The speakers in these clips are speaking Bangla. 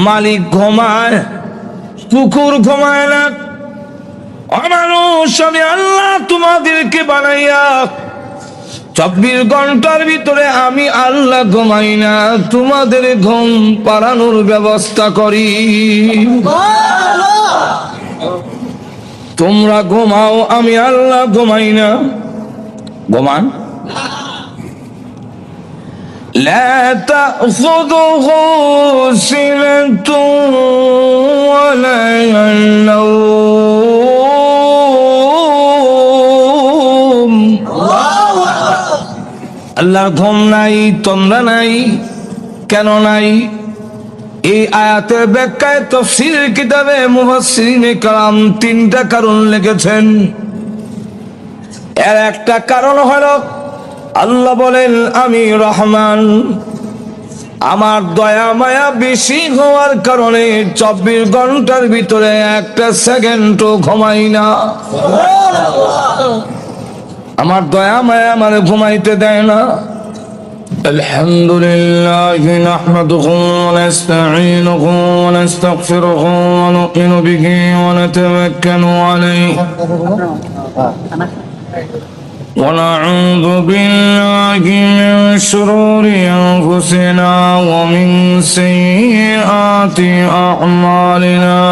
মালিক ঘুমায়, কুকুর ঘুমায় না। অমানুষ, আমি আল্লাহ তোমাদেরকে বানাইয়া 24 ঘন্টার ভিতরে আমি আল্লাহ ঘুমাই না, তোমাদের ঘুম পাড়ানোর ব্যবস্থা করি। তোমরা ঘুমাও, আমি আল্লাহ ঘুমাই না। ঘুমান। لا تأخذه سنة ولا نوم। আল্লাহর ঘুম নাই, তন্দ্রা নাই। কেন নাই? এই আয়াতের ব্যাখ্যায় তাফসীরের কিতাবে মুফাসসিরিনে কেরাম 3টা কারণ লিখেছেন। এর একটা কারণ হলো আল্লাহ বলেন আমি রহমান, আমার দয়া মায়া বেশি হওয়ার কারণে 24 ঘন্টার ভিতরে একটা সেকেন্ডও ঘুমাই না। আমার দয়া মায়া আমার ঘুমাইতে দেয় না। আলহামদুলিল্লাহ নাহমাদুহু ওয়া নাস্তাঈনুহু ওয়া নাস্তাগফিরুহু ওয়া নু'মিনু বিহি ওয়া নাতাওয়াক্কালু আলাইহি ونعوذ بالله من شرور أنفسنا ومن سيئات أعمالنا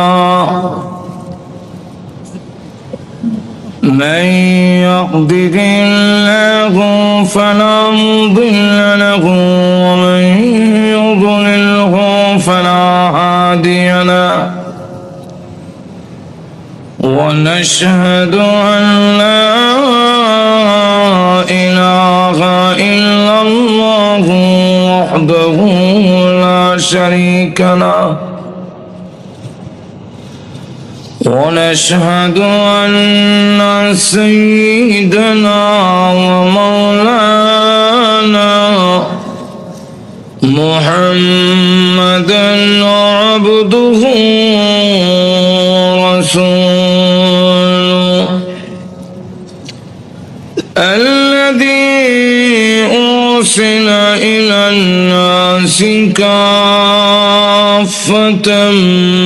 من يهده الله فلا مضل له ومن يضلله فلا هادي له ونشهد أن لا إله إلا الله وحده لا شريك له ونشهد أن سيدنا ومولانا محمدا عبده ورسوله الذي أرسل إلى الناس كافة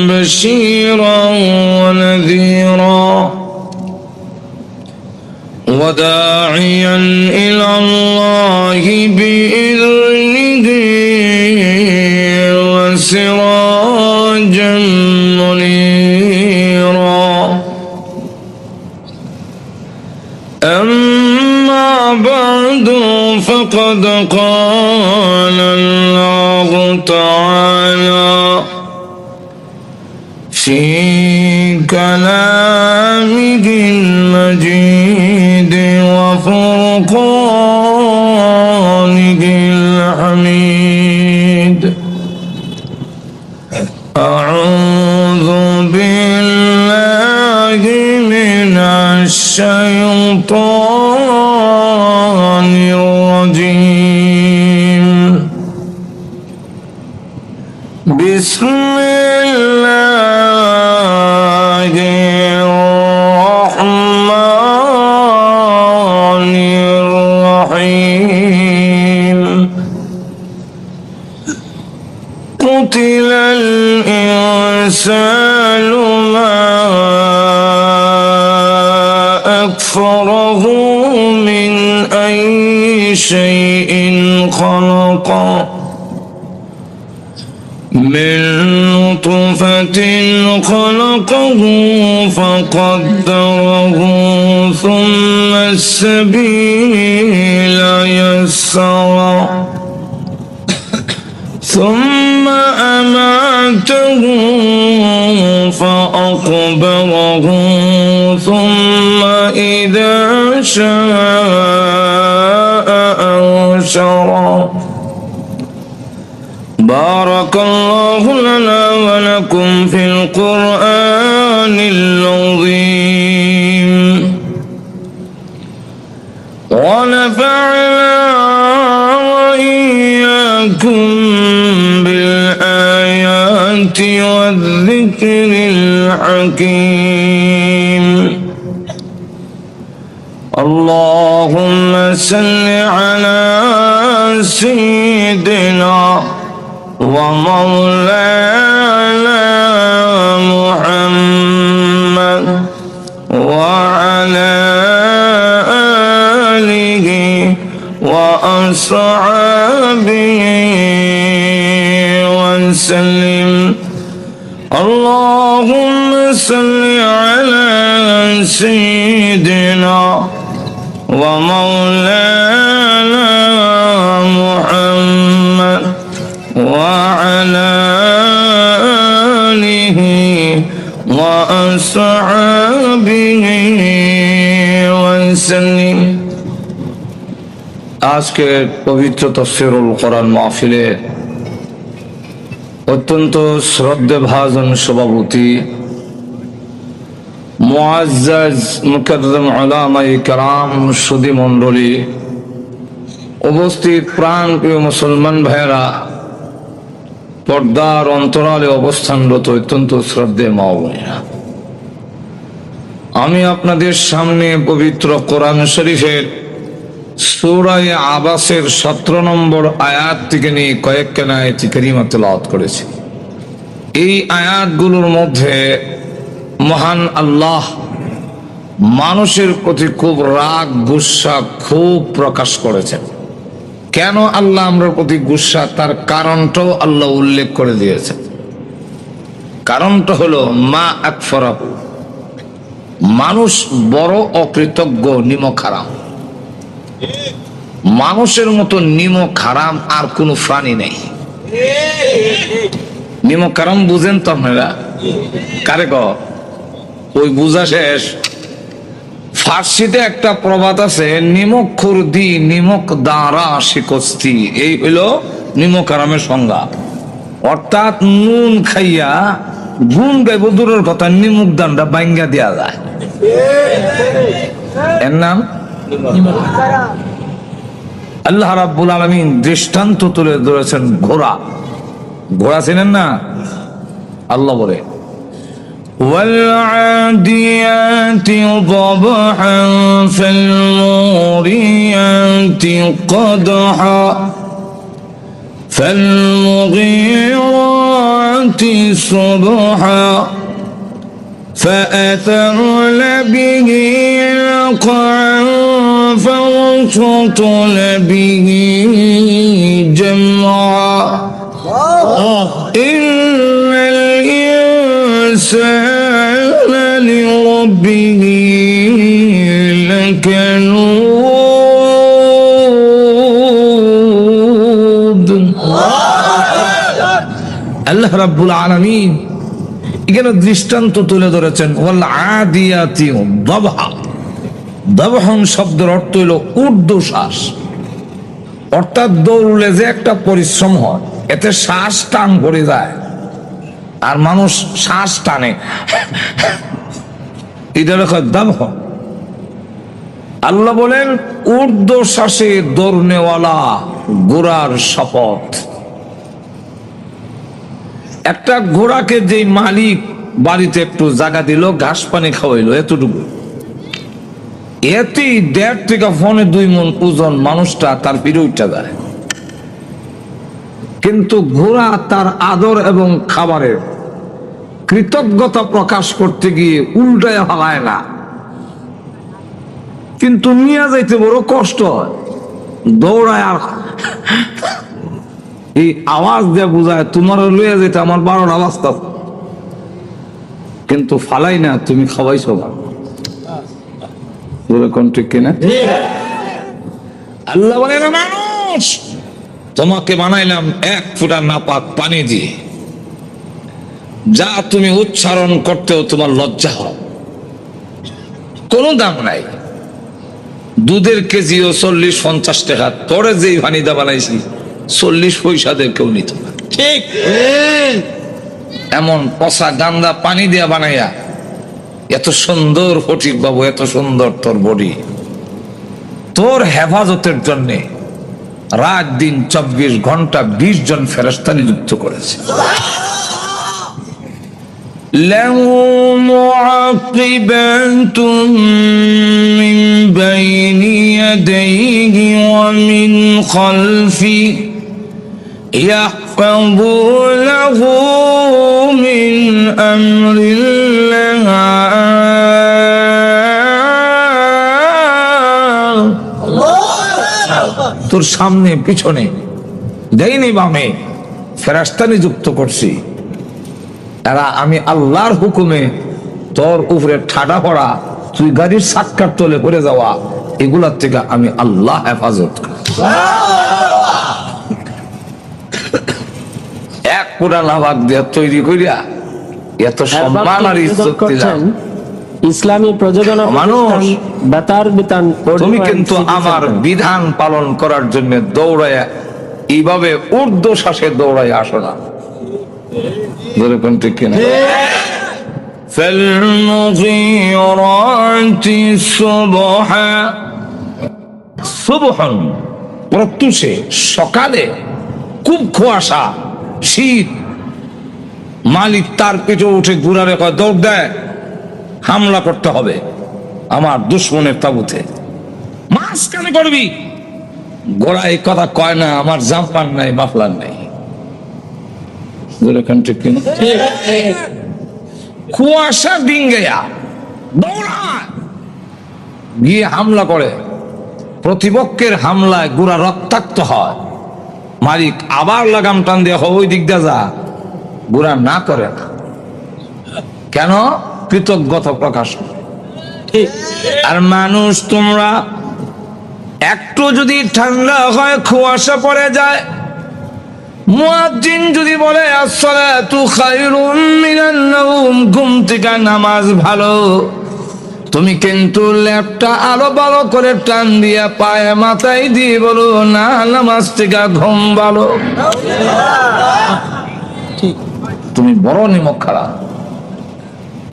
بشيرا ونذيرا وداعيا إلى الله بإذنه وسراجا منيرا. أما بعد فقد قال الله تعالى في كلامه المجيد وفرقانه الحميد. أعوذ بالله من الشيطان الرجيم. بسم الله الرحمن الرحيم. قتل الإنسان ما أكفره من أي شيء خلقه من نطفة خلقه فقدره ثم السبيل يسره ثم أماته فأقبره ثم إذا شاء أنشره. بارك الله لنا ولكم في القرآن العظيم ونفعنا وإياكم بالآيات والذكر الحكيم. اللهم صل على سيدنا ومولانا محمد وعلى آله وأصحابه وسلم اللهم صل على سيدنا ومولانا محمد وعلى آله وأصحابه وسلم আজকের পবিত্র তাফসীরুল কোরআন মাহফিলে অত্যন্ত শ্রদ্ধেভাজন সভাপতি মুআজ্জাজ মুকাররম উলামায়ে কেরাম সুধী মণ্ডলী, উপস্থিত প্রাণপ্রিয় মুসলমান ভাইয়েরা, পর্দার অন্তরালে অবস্থানরত অত্যন্ত শ্রদ্ধেয় মা বোনেরা, আমি আপনাদের সামনে পবিত্র কোরআন শরীফের সূরা আবাসের 17 নম্বর আয়াত থেকে নিয়ে কয়েকখানা আয়াত কারিমা তেলাওয়াত করেছি। এই আয়াতগুলোর মধ্যে মহান আল্লাহ মানুষের প্রতি খুব রাগ গুসা খুব প্রকাশ করেছেন। কেন আল্লাহ আমরা প্রতি গুসা, তার কারণটাও আল্লাহ উল্লেখ করে দিয়েছেন। কারণটা হলো মা আকফরাহু, মানুষ বড় অকৃতজ্ঞ, নিমক হারাম। মানুষের মতো নিমক হারাম আর কোন প্রাণী নেই। নিমক হারাম বুঝেন তো আপনারা? কারে ক ওই বুঝা শেষ। ফার্সিতে একটা প্রবাদ আছে, নিমক খুরদি নিমক দাঁড়া শিকস্তি। এই হইল নিমক হারামের সংজ্ঞা। অর্থাৎ নুন খাইয়া গুণ গাইব দূরের কথা, নিমক দানটা বাইঙ্গা দেয়া যায়। এর নাম আল্লাহ রাব্বুল আলামিন দৃষ্টান্ত তুলে ধরেছেন ঘোড়া। ঘোড়া চিনেন না? আল্লাহ বলে والعاديات ضبحا فالموريات قدحا فالمغيرات صبحا فأثرن به نقعا فوسطن به جمعا إن الإنسان لربه لكنود আল্লাহ রাব্বুল আলামিন এখানে দৃষ্টান্ত তুলে ধরেছেন। ওয়াল আদিয়াতি দাবহা, দাবহন শব্দের অর্থ হলো ঊর্ধ্বশ্বাস। অর্থাৎ দৌড়লে যে একটা পরিশ্রম হয়, এতে শ্বাস টান পড়ে যায় আর মানুষ শ্বাস টানে, এটা হলো দাবহন। আল্লাহ বলেন ঊর্ধ্বশ্বাসে দৌড়নেওয়ালা ঘোড়ার শপথ। একটা ঘোড়াকে যে মালিক বাড়িতে একটু জায়গা দিল, ঘাস পানি খাওয়াইলো, এতটুকু, এতেই 1.5 থেকে 2 মণ ওজন মানুষটা তার পিঠে উঠে যায়। কিন্তু ঘোড়া তার আদর এবং খাবারের কৃতজ্ঞতা প্রকাশ করতে গিয়ে উল্টায় হালায় না, কিন্তু নিয়ে যাইতে বড় কষ্ট হয়, দৌড়ায়। আর এই আওয়াজ দিয়ে বুঝায় তোমার লইয়া যেতে আমার 12টা বাজতা, কিন্তু ফালাই না, তুমি খাওয়াইছো না। ঠিক কিনা? আল্লাহ বলেন মানুষ তোমাকে বানাইলাম 1 ফোঁটা নাপাক পানি দিয়ে, যা তুমি উচ্চারণ করতেও তোমার লজ্জা হয়, কোনো দাম নাই। দুধের কেজিও 40-50 টাকা, তোরে যেই ভানিদা বানাইছি 40 পয়সা দিয়ে কেউ নিত না। ঠিক এমন পচা গান্দা পানি দিয়া বানাইয়া এত সুন্দর ফটিক বাবু, এত সুন্দর তোর বডি, তোর হেফাজতের জন্যে রাত দিন 24 ঘন্টা 20 জন ফেরেশতা নিযুক্ত করেছে। লাহু মুআকিবাতুম মিন বাইনি ইয়াদাইহি ওয়া মিন খালফি يفقهونه من أمر الله তোর সামনে পিছনে দেইনি বামে ফেরেশতা নিযুক্ত করছি, এরা আমি আল্লাহর হুকুমে তোর উপরে ঠাডা পড়া, তুই গাড়ির সাক্কার তলে পড়ে যাওয়া, এগুলার থেকে আমি আল্লাহ হেফাজত করি। এক কোরআন আবাদ দিয়ে তৈরি করিয়া এত সম্মান আর ইজ্জত দিলাম। ইসলামী প্রযোজনা মানুষ বেতার বিতান, তুমি কিন্তু আমার বিধান পালন করার জন্য দৌড়ায় এইভাবে ঊর্ধ্ব শ্বাসে দৌড়ায় আসো না। যেরকম ঠিক কিনা? فالمغيرات صبحا সুবহান প্রত্যুষে সকালে খুব কুয়াশা শীত, মালিক তার পেটে উঠে ঘুরারে কয় দৌড় দেয়, হামলা করতে হবে আমার দুশ্মনের তাবুতে। মাঝখানে করবি, গোড়া এই কথা কয় না, আমার জাম্পার নাই মাফলার নাই। ঠিক কিনা? কুয়াশা ডিঙ্গেয়া দৌড়া গিয়ে হামলা করে, প্রতিপক্ষের হামলায় গুড়া রক্তাক্ত হয়, মালিক আবার লাগাম টান দিয়ে ওই দিক দিয়ে যা, গুড়া না করে না। কেন? কৃতজ্ঞতা প্রকাশ করে। আর মানুষ তোমরা একটু যদি ঠান্ডা হয়, কুয়াশা পড়ে যায়, মুয়াজ্জিন যদি বলে আসসালাতু খায়রুম মিনান নাওম, ঘুম থেকে নামাজ ভালো, তুমি কিন্তু ল্যাপটা আলো ভালো করে টান দিয়া পায়ে মাথায় দিয়ে বলো না, নামাজ থেকে ঘুম ভালো। তুমি বড় নিমক খারাপ।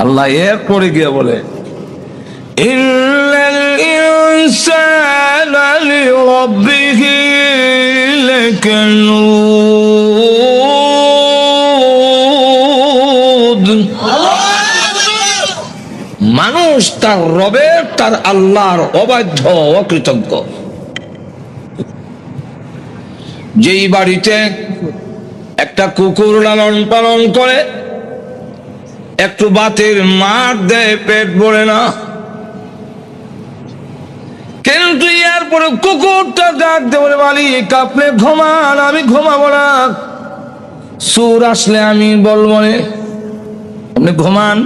আল্লাহ এর পরে গিয়ে বলে ইন্নাল ইনসানা লিরাব্বিহি লাকানুদ। মানুষ তার রবের, তার আল্লাহর অবাধ্য, অকৃতজ্ঞ। যেই বাড়িতে একটা কুকুর লালন পালন করে, একটু বাতের মার দেয়, পেট ভরে না, কিন্তু এরপরে কুকুরটা ডাক দেয় বলে মালিক আপনি ঘুমান, আমি ঘুমাবো না। সুর আসলে আমি বলবো না, আপনি ঘুমান।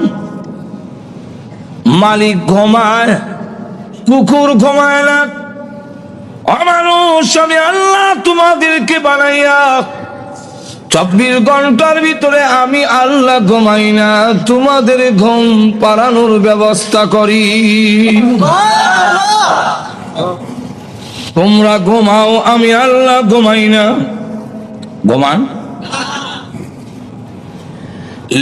মালিক ঘুমায়, কুকুর ঘুমায় না। অমানুষ, আমি আল্লাহ তোমাদেরকে বানাইয়া 24 ঘন্টার ভিতরে আমি আল্লাহ ঘুমাই না, তোমাদের ঘুম পাড়ানোর ব্যবস্থা করি। তোমরা ঘুমাও, আমি আল্লাহ ঘুমাই না। ঘুমান।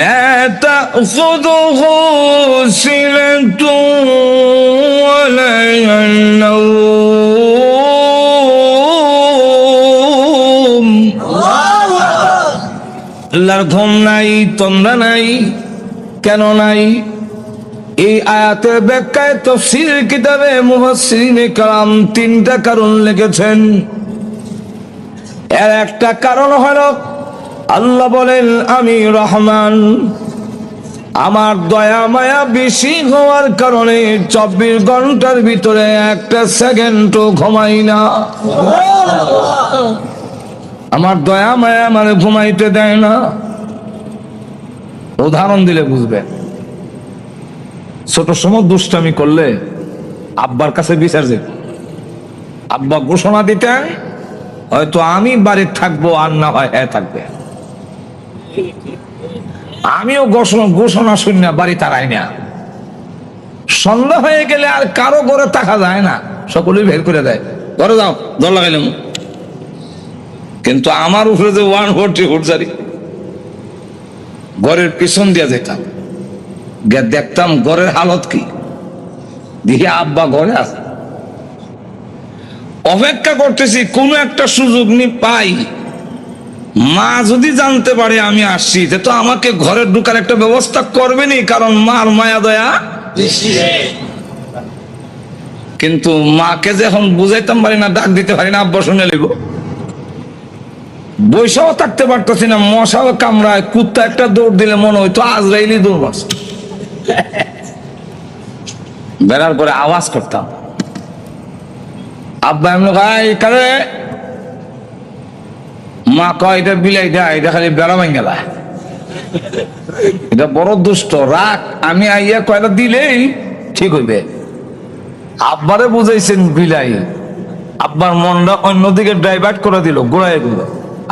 لا تأخذه سنة ولا نوم। আল্লাহর ঘুম নাই, তোমরা নাই। কেন নাই? এই আয়াতের ব্যাখ্যায় তাফসীর কিতাবে মুফাসসিরিনে কেরাম 3টা কারণ লিখেছেন। এর একটা কারণ হলো আল্লাহ বলেন আমি রহমান, আমার দয়া মায়া বেশি হওয়ার কারণে 24 ঘন্টার ভিতরে একটা সেকেন্ডও ঘুমাই না। আমার দয়া মায়া মানে ঘুমাইতে দেয় না। উদাহরণ দিলে বুঝবেন। ছোট সময় দুষ্টামি করলে আব্বার কাছে বিচার যেত, আব্বা ঘোষণা দিতেন, হয়তো আমি বাড়ির থাকবো আর না হয় থাকবে। আমিও ঘোষণা শুনি না, বাড়ি তারাই না। সন্ধ্যা হয়ে গেলে আর কারো ঘরে থাকা যায় না, সকলেই বের করে দেয়, ঘরে যাও, দর লাগাইলাম। কিন্তু আমার উপরে যে 140 হুটজারি, ঘরের পিছন দিয়ে যেতাম, দেখতাম ঘরের হালত কি, দেখি আব্বা ঘরে আছে। অপেক্ষা করতেছি কোন একটা সুযোগ নি পাই, মা যদি জানতে পারে আমি আসছি, তো আমাকে ঘরে ঢুকার একটা ব্যবস্থা করবেনি, কারণ মার মায়া দয়া। কিন্তু মাকে যখন বুঝাইতাম পারি না, ডাক দিতে পারি না, আব্বা শুনে লিব। বৈশাও থাকতে পারতেছি না, মশাও কামড়ায়, কুত্তা একটা দৌড় দিলে মনে হইতো আজরাইলি দৌড় মারছে। বেড়ার পরে আওয়াজ করতাম, আব্বা এমন ভাই কারে, মা কয় এটা বিলাই দেয়, এটা খালি বেড়া ভাঙ্গেলা, এটা বড় দুষ্ট, রাখ, আমি আইয়া কয়টা দিলেই ঠিক হইবে। আব্বারে বুঝাইছেন বিলাই, আব্বার মনটা অন্যদিকে ডাইভার্ট করে দিল, ঘুরাই দিল,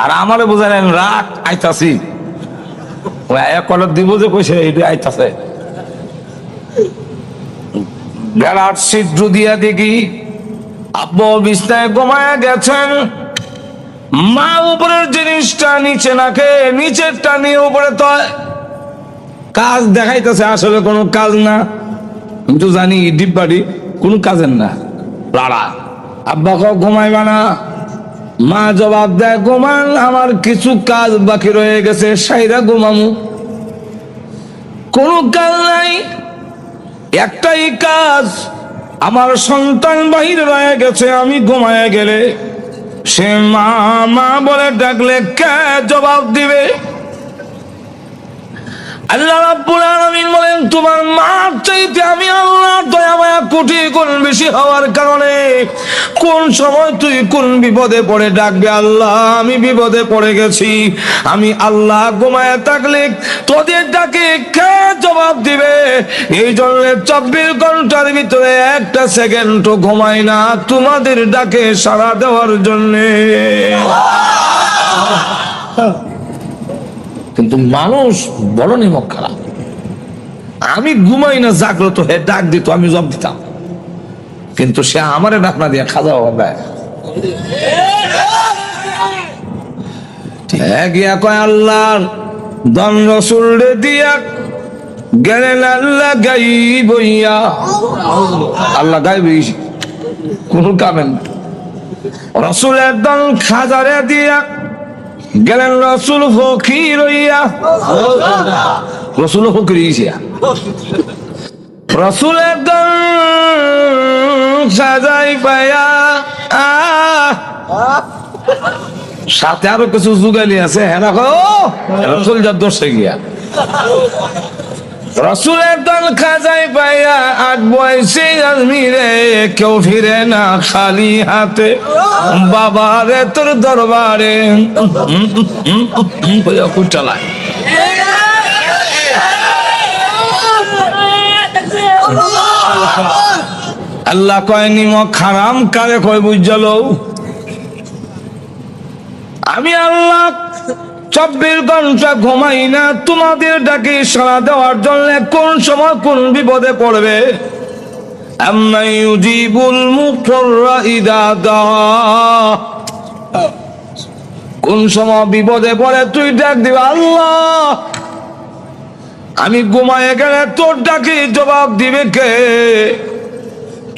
আর আমারে বুঝাইলেন রাখ, আইতাছি। ওই আয়া কয়টা দিব যে কইছে এটা আইতাছে। বেড়ার ছিদ্র দিয়া দেখি আব্বা বিছনায় ঘুমায়া গেছেন, মা উপরের জিনিসটা নিচে নাকে, নিচেরটা নিয়ে উপরে তো কাজ দেখাইতেছে, আসলে কোনো কাজ না। আমি তো জানি ডিব্বাডি কোন কাজের না, লাড়া। আব্বা কও ঘুমাইবা না, মা জবাব দেয় ঘুমান, আমার কিছু কাজ বাকি রয়ে গেছে, সাইরা ঘুমামু। কোন কাজ নাই, একটাই কাজ, আমার সন্তান বাহির রয়ে গেছে, আমি ঘুমায় গেলে সে মা মা বলে ডাকলে কে জবাব দিবে? আল্লাহ রাব্বুল আলামিন বলেন তোমার মার চাইতে আমি আল্লাহর দয়া মায়া কোটি গুণ বেশি হওয়ার কারণে কোন সময় তুই কোন বিপদে পড়ে ডাকবে, আল্লাহ আমি বিপদে পড়ে গেছি, আমি আল্লাহ ঘুমায় থাকলে তোদের ডাকে কে জবাব দিবে? এই জন্য 24 ঘন্টার ভিতরে একটা সেকেন্ডও ঘুমাই না তোমাদের ডাকে সাড়া দেওয়ার জন্যে। কিন্তু মানুষ বড় নিমক খারাপ, আমি ঘুমাই না, জাগলো তো হে ডাক দিত, আমি জব দিতাম, কিন্তু সে আমারে ডাক না দিয়া খাজা হবে। গিয়া কয় আল্লাহর দম রসুল দিয়া গেলেন আল্লাহ গাইব ইয়া, আল্লাহ গাইব কোন কামেন, রসুলের দম খাজারে দিয়া গেলেন রসুল ফকির হইয়া, রসুল ফকির হইয়া, রসুলের দম সাজাই পায়া, সাথে আরো কিছু যুগালি আছে, হ্যাঁ রসুল যা দোষে গিয়া, রসুলের দল খাজাই পাইয়া 8 বয়সে আজমিরে, কেউ ফিরে না খালি হাতে, বাবারে তোর দরবারে চালায়। আল্লাহ কয় নিমক হারাম কারে কয় বুঝল, আমি আল্লাহ 24 ঘন্টা ঘুমাই না তোমাদের ডাকে সাড়া দেওয়ার জন্য কোন সময় কোন বিপদে পড়বে। আম্মা ইউজিবুল মুফতাররা ইযা দা, কোন সময় বিপদে পড়ে তুই ডাক দিবি আল্লাহ, আমি ঘুমায় গেলে তোর ডাকে জবাব দিবে কে?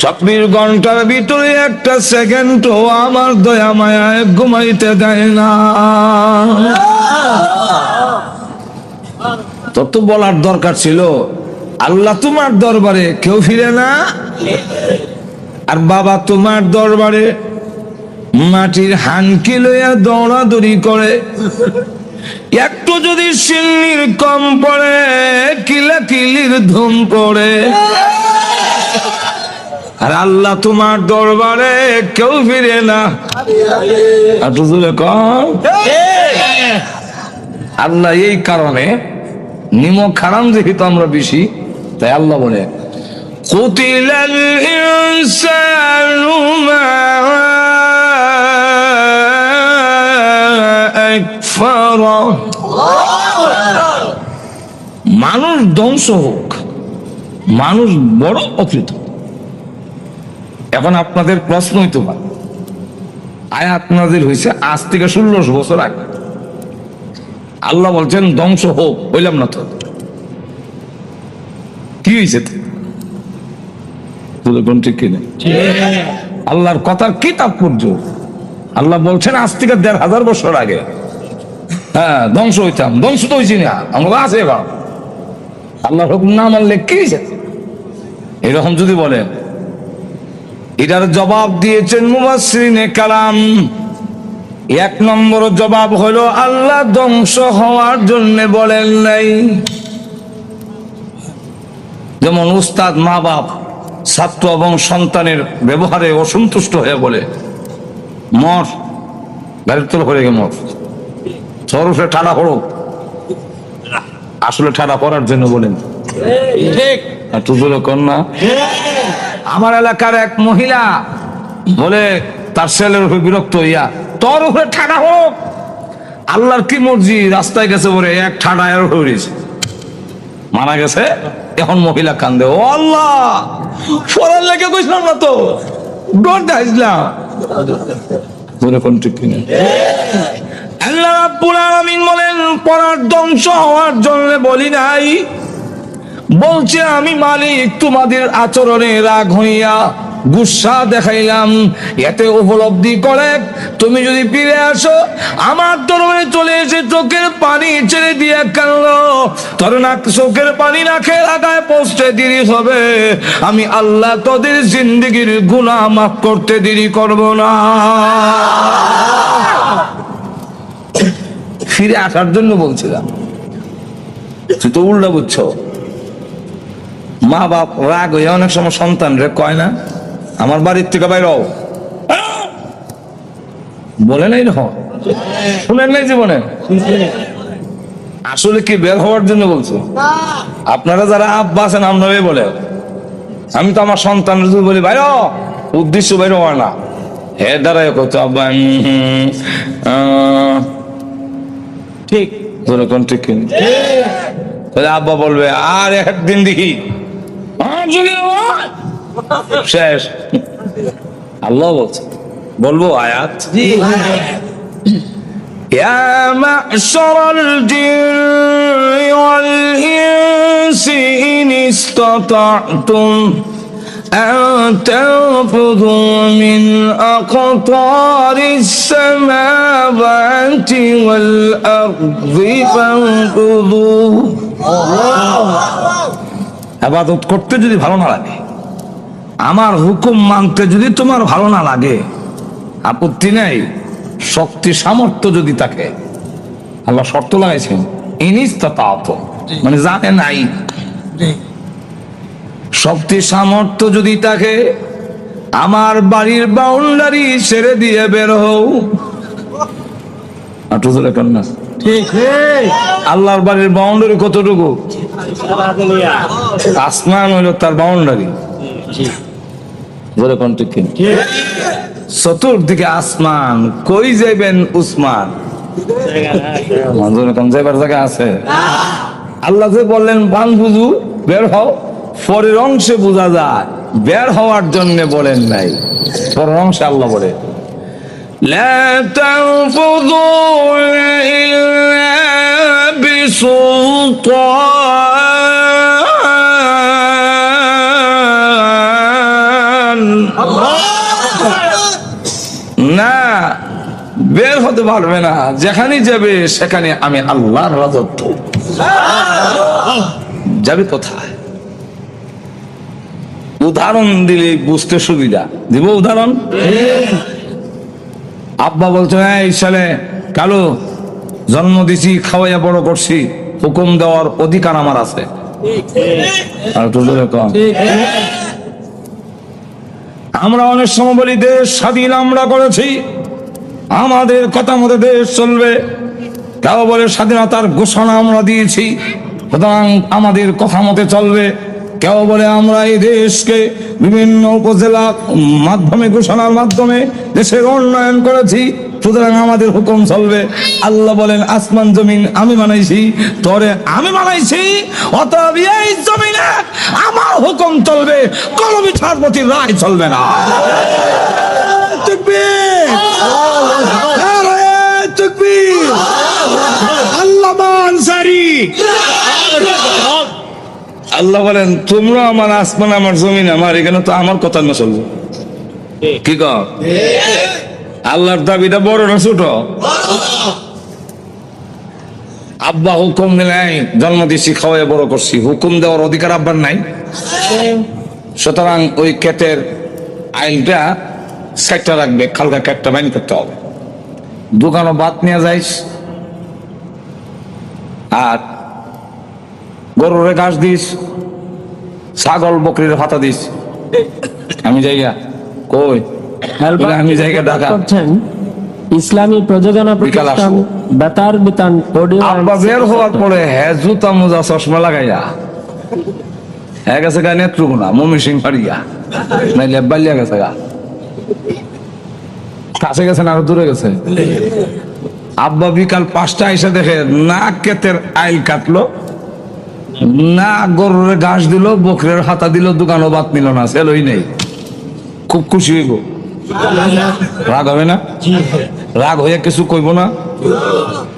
24 ঘন্টার ভিতরে একটা সেকেন্ডও আমার দয়া মায়ায় ঘুমাইতে দেয় না। তোর তো বলার দরকার ছিল আল্লাহ তোমার দরবারে কেউ ফিরে না, আর বাবা তোমার দরবারে মাটির হানকি লইয়া দৌড়াদৌড়ি করে, একটু যদি সিন্নির কম পড়ে কিলাকিলির ধুম পড়ে, আর আল্লাহ তোমার দরবারে কেউ ফিরে না। আল্লাহ এই কারণে নিমক হারাম যেহেতু আমরা বেশি, তাই আল্লাহ বলে কুতিলাল ইনসানু মা আকফারা, মানুষ ধ্বংস হোক, মানুষ বড় অকৃত। এখন আপনাদের প্রশ্ন হইতে পারে, আয়াত নাযিল হয়েছে আজ থেকে 1600 বছর আগে, আল্লাহ বলছেন ধ্বংস হোক, বললাম না তো কি হয়েছে? ঠিক কিনা? আল্লাহর কথার কি তাৎপর্য? আল্লাহ বলছেন আজ থেকে 1500 বছর আগে হ্যাঁ ধ্বংস হইতাম, ধ্বংস তো হয়েছি না, আমরা আছে এবার আল্লাহর হুকুম না মানলে কি হয়েছে? এরকম যদি বলেন, এটার জবাব দিয়েছেন মুফাসসিরিনে কালাম। এক নম্বর জবাব হলো আল্লাহ ধ্বংস হওয়ার জন্য বলেন নাই। যেমন উস্তাদ, মা বাপ, ছাত্র এবং সন্তানের ব্যবহারে অসন্তুষ্ট হয়ে বলে মর, গাড়ির তল হয়ে গে মর, সরসে ঠাড়া পড়ো, আসলে ঠাড়া পড়ার জন্য বলেন ঠিক। আর তুজুর কন্যা, আমার এলাকার এক মহিলা বলে তার ছেলের উপরে বিরক্ত হইয়া, তোর উপরে ঠাড়া হোক, আল্লাহর কি মর্জি, রাস্তায় গেছে বলে এক ঠাড়া এর হয়েছে, মারা গেছে। এখন মহিলা কান্দে, ও আল্লাহ, পড়ার লেগে কইছিলাম না তো, ডর দেখাইছিলাম। আল্লাহ রাব্বুল আলামিন বলেন পড়ার ধ্বংস হওয়ার জন্য বলি নাই, বলছে আমি মালিক তোমাদের আচরণে রাগ হইয়া গুসা দেখাইলাম, এতে উপলব্ধি করে তুমি যদি ফিরে আসো আমার দরবারে চলে এসে চোখের পানি ছেড়ে দিয়ে কাঁদো, তোর না চোখের পানি না খেয়ে লাগায় পৌঁছতে দেরি হবে, আমি আল্লাহ তোদের জিন্দেগির গুনাহ মাফ করতে দেরি করব না। ফিরে আসার জন্য বলছিলাম, তুই তো উল্টা বুঝছো। মা বাপ রাগ হয়ে অনেক সময় সন্তান রে কয় না, আমার বাড়ির থেকে বাইর হও, বলে নাই র, শুনেন নাই জীবনে? আসলে কি বের হওয়ার জন্য বলছো? আপনারা যারা আব্বা আছেন আপনারাই বলে, আমি তো আমার সন্তান যদি বলি বাইর, উদ্দেশ্য বাইর হওয়ার না, হে দাঁড়ায় কত আব্বা ঠিক কোন ঠিক কিনা, তাহলে আব্বা বলবে আর একদিন দেখি, শেষ। আল্লাহ বলছে, বলবো আয়াত, ইয়া মা'শারাল জিন্নি ওয়াল ইনসি ইন ইসতাতা'তুম আন তানফুযু মিন আকতারিস সামাওয়াতি ওয়াল আরদি ফানফুযু। ইবাদত করতে যদি ভালো না লাগে, আমার হুকুম মানতে যদি তোমার ভালো না লাগে, আপত্তি নেই, শক্তি সামর্থ্য যদি থাকে, আল্লাহ শর্ত লাগাইছেন ইনিস্তাতাত, মানে জানে নাই, শক্তি সামর্থ্য যদি থাকে, আমার বাড়ির বাউন্ডারি ছেড়ে দিয়ে বের হও। আল্লাহর বাড়ির বাউন্ডারি কতটুকু? আসমান হইল তার বাউন্ডারি, চতুর্দিকে আসমান, কই যাইবেন উসমান? যাইবার জায়গা আছে? আল্লাহ যে বললেন বান বুঝু বের হও, পরের অংশে বোঝা যায় বের হওয়ার জন্য বলেন নাই, পরের অংশে আল্লাহ বলে লা তানফুযুনা ইল্লা বিসুলতান, না বের হতে পারবে না, যেখানে যাবে সেখানে আমি আল্লাহর রাজত্ব। যাবে কোথায়? উদাহরণ দিলে বুঝতে সুবিধা, দিব উদাহরণ। আব্বা বলছে এই ছেলে কালো, জন্ম দিছি, খাওয়াইয়া বড় করছি, হুকুম দেওয়ার অধিকার আমার আছে। আমরা অনেক সময় বলি দেশ স্বাধীন আমরা করেছি, আমাদের কথা মতো দেশ চলবে, কেউ বলে স্বাধীনতার ঘোষণা আমরা দিয়েছি, সুতরাং আমাদের কথা মতে চলবে, কেউ বলে আমরা এই দেশকে বিভিন্ন উপজেলা মাধ্যমে ঘোষণার মাধ্যমে দেশের উন্নয়ন করেছি, সুতরাং আমাদের হুকুম চলবে। আল্লাহ বলেন আসমান জমিন আমি বানাইছি, তোরে আমি বানাইছি, অতএব এই জমিনে আমার হুকুম চলবে, কলমি ছাড়পতির রায় চলবে না। তাকবীর, নারায়ে তাকবীর, আল্লামা আনসারী। আল্লাহ বলেন তোমরা আমার আসমান আমার জমিন আমার, এখানে তো আমার কথা না চলবে। কি কর? আল্লাহর দাবিটা বড় না ছোট? আব্বা হুকুম দিলাই, জন্ম দিচ্ছি, খাওয়াই বড় করছি, হুকুম দেওয়ার অধিকার আব্বার নাই। সুতরাং ওই কেটের আইনটা সাইটটা রাখবে, খালকা কেটটা বাইন করতে হবে। দোকানও ভাত নিয়ে যাইস, আর গরুরে ঘাস দিস, ছাগল বকরির পাতা দিস। আমি জায়গা কই? বলে আমি জায়গা ঢাকা। করছেন ইসলামী প্রযোজনা বিকাল প্রতিষ্ঠান আসবো। বেতার বিতান অডিও আব্বা বের হওয়ার পরে হ্যাঁ জুতা মোজা চশমা লাগাইয়া হ্যাঁ গেছে গা নেত্রকোনা মমি সিং ফাড়িয়া নাইলে বালিয়া গেছে গা, কাছে গেছে না আরো দূরে গেছে। আব্বা বিকাল 5টা এসে দেখে না ক্ষেতের আইল কাটলো, না গরুরে ঘাস দিল, বকরের হাতা দিল, দোকানও বাত নিল না, সেলই নেই। খুব খুশি হইব, রাগ হবে না? রাগ হয়ে কিছু কইব না?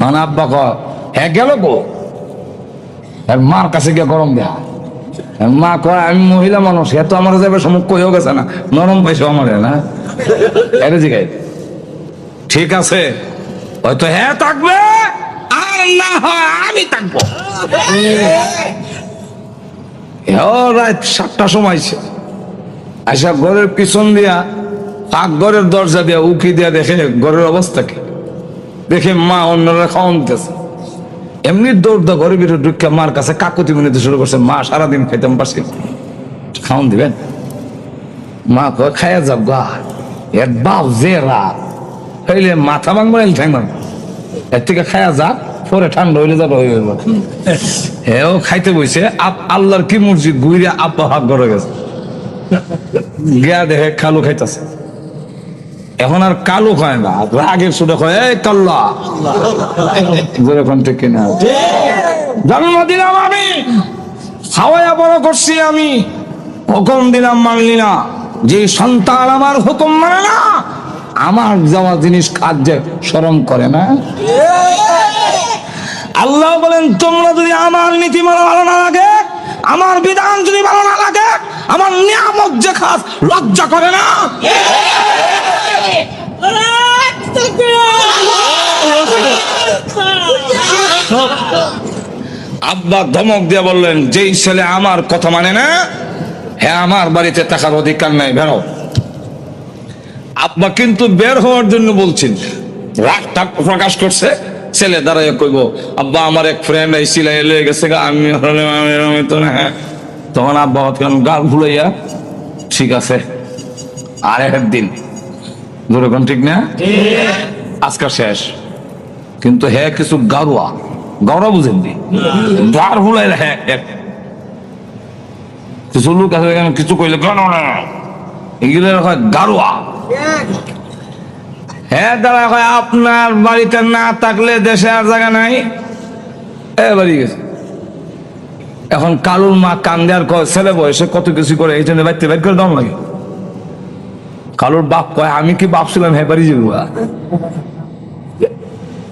মানে আব্বা কয় হ্যাঁ গেল গো, মার কাছে গিয়ে গরম দেয়া। মা কয় আমি মহিলা মানুষ, এ তো আমার যাবে সমুখ কইও গেছে না, নরম পাইছো আমার না এটা জিগাই। ঠিক আছে হয়তো হ্যাঁ থাকবে, আর না হয় আমি থাকবো। রাত 7টার সময় আইসা ঘরের পিছন দিয়া পাক ঘরের দরজা দিয়া উকি দিয়া দেখে ঘরের অবস্থা কি, দেখে মা অন্যরা খাওয়ান দিতেছে। এমনি দৌড় দা ঘরের ভিতরে ঢুকে মার কাছে কাকুতি মিনিতে শুরু করছে, মা সারাদিন খাইতাম পারছি, খাওয়ান দিবেন? মা কয় খাইয়া যাব গা, এর বাপ যে রাত হইলে মাথা ভাঙবো না ঠ্যাং ভাঙবো, এর থেকে খাইয়া যাক, পরে ঠান্ডা হইলে যাবে হয়ে যাবে। হেও খাইতে বইছে, আল্লাহর কি মসজিদ ঘুরে আব্বা হাত ঘরে গেছে, গিয়া দেখে কালু খাইতেছে। এখন আর কালু খায় না, রাগের সুদে কয় এই কাল্লা, যেরকম ঠিক কিনা জন্ম দিলাম আমি, খাওয়াইয়া বড় করছি আমি, হুকুম দিলাম মানলি না, যে সন্তান আমার হুকুম মানে না, আমার যাওয়া জিনিস কাজে শরম করে না। আল্লাহ বলেন তোমরা যদি আমার নীতিমালা ভালো না লাগে, আমার বিধান যদি ভালো না লাগে, আমার নিয়ামত যে খাস লজ্জা করে না? আব্বা ধমক দিয়ে বললেন যেই ছেলে আমার কথা মানে না, হ্যাঁ আমার বাড়িতে থাকার অধিকার নাই, বেরো। আব্বা কিন্তু বের হওয়ার জন্য বলছেন, রাগ টাগ প্রকাশ করছে। ছেলে দাঁড়াইয়া কইব আব্বা আমার এক ফ্রেন্ড এই সিলাই লয়ে গেছে গা, আমি তো না। তখন আব্বা গাল ভুলাইয়া ঠিক আছে আর একদিন যেরকম ঠিক না, আজকাল শেষ। কিন্তু হ্যাঁ কিছু গারুয়া গাওরা বুঝেননি, গার ভুলাই হ্যাঁ কিছু লোক আছে কিছু কইলে এগুলো গারুয়া। হ্যাঁ দাঁড়া কয় আপনার বাড়িতে না থাকলে দেশে আর জায়গা নাই, বাড়ি গেছে। এখন কালুর মা কান্দে আর কয় ছেলে বয়সে কত কিছু করে, এই জন্য বাড়িতে বাইর করে দাম লাগে। কালুর বাপ কয় আমি কি বাপ ছিলাম, হ্যাঁ বাড়ি যাবো।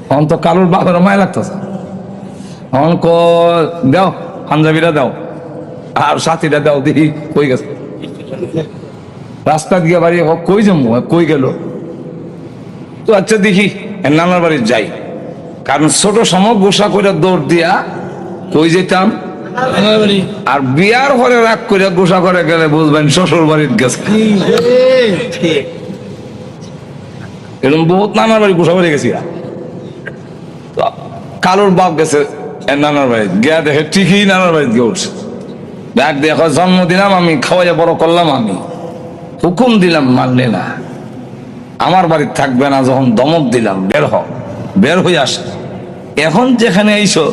এখন তো কালুর বাপের মায় লাগতেছে, এখন দাও পাঞ্জাবিটা দাও আর সাথীটা দাও, দেখি কই গেছে। রাস্তা দিয়ে বাড়ি কই যাবো, কই গেল তো আচ্ছা দেখি নানার বাড়ি যাই, কারণ ছোট সময় গোসা করে দৌড় দিয়া কই যেতাম, আর বিয়ার পরে রাগ করে গোসা করে গেলে বুঝবেন শ্বশুর বাড়ির গেছে। এরকম বহুত নানার বাড়ি গোসা করে গেছি। কালুর বাপ গেছে নানার বাড়ি, গিয়া দেখে ঠিকই নানার বাড়িতে গিয়ে উঠছে। ডাক দিয়ে জন্ম দিলাম আমি, খাওয়াইয়া বড় করলাম আমি, হুকুম দিলাম মানলে না, আমার বাড়িতে থাকবে না। যখন দমক দিলাম বের হ, বের হয়ে আসে। এখন যেখানে আইসো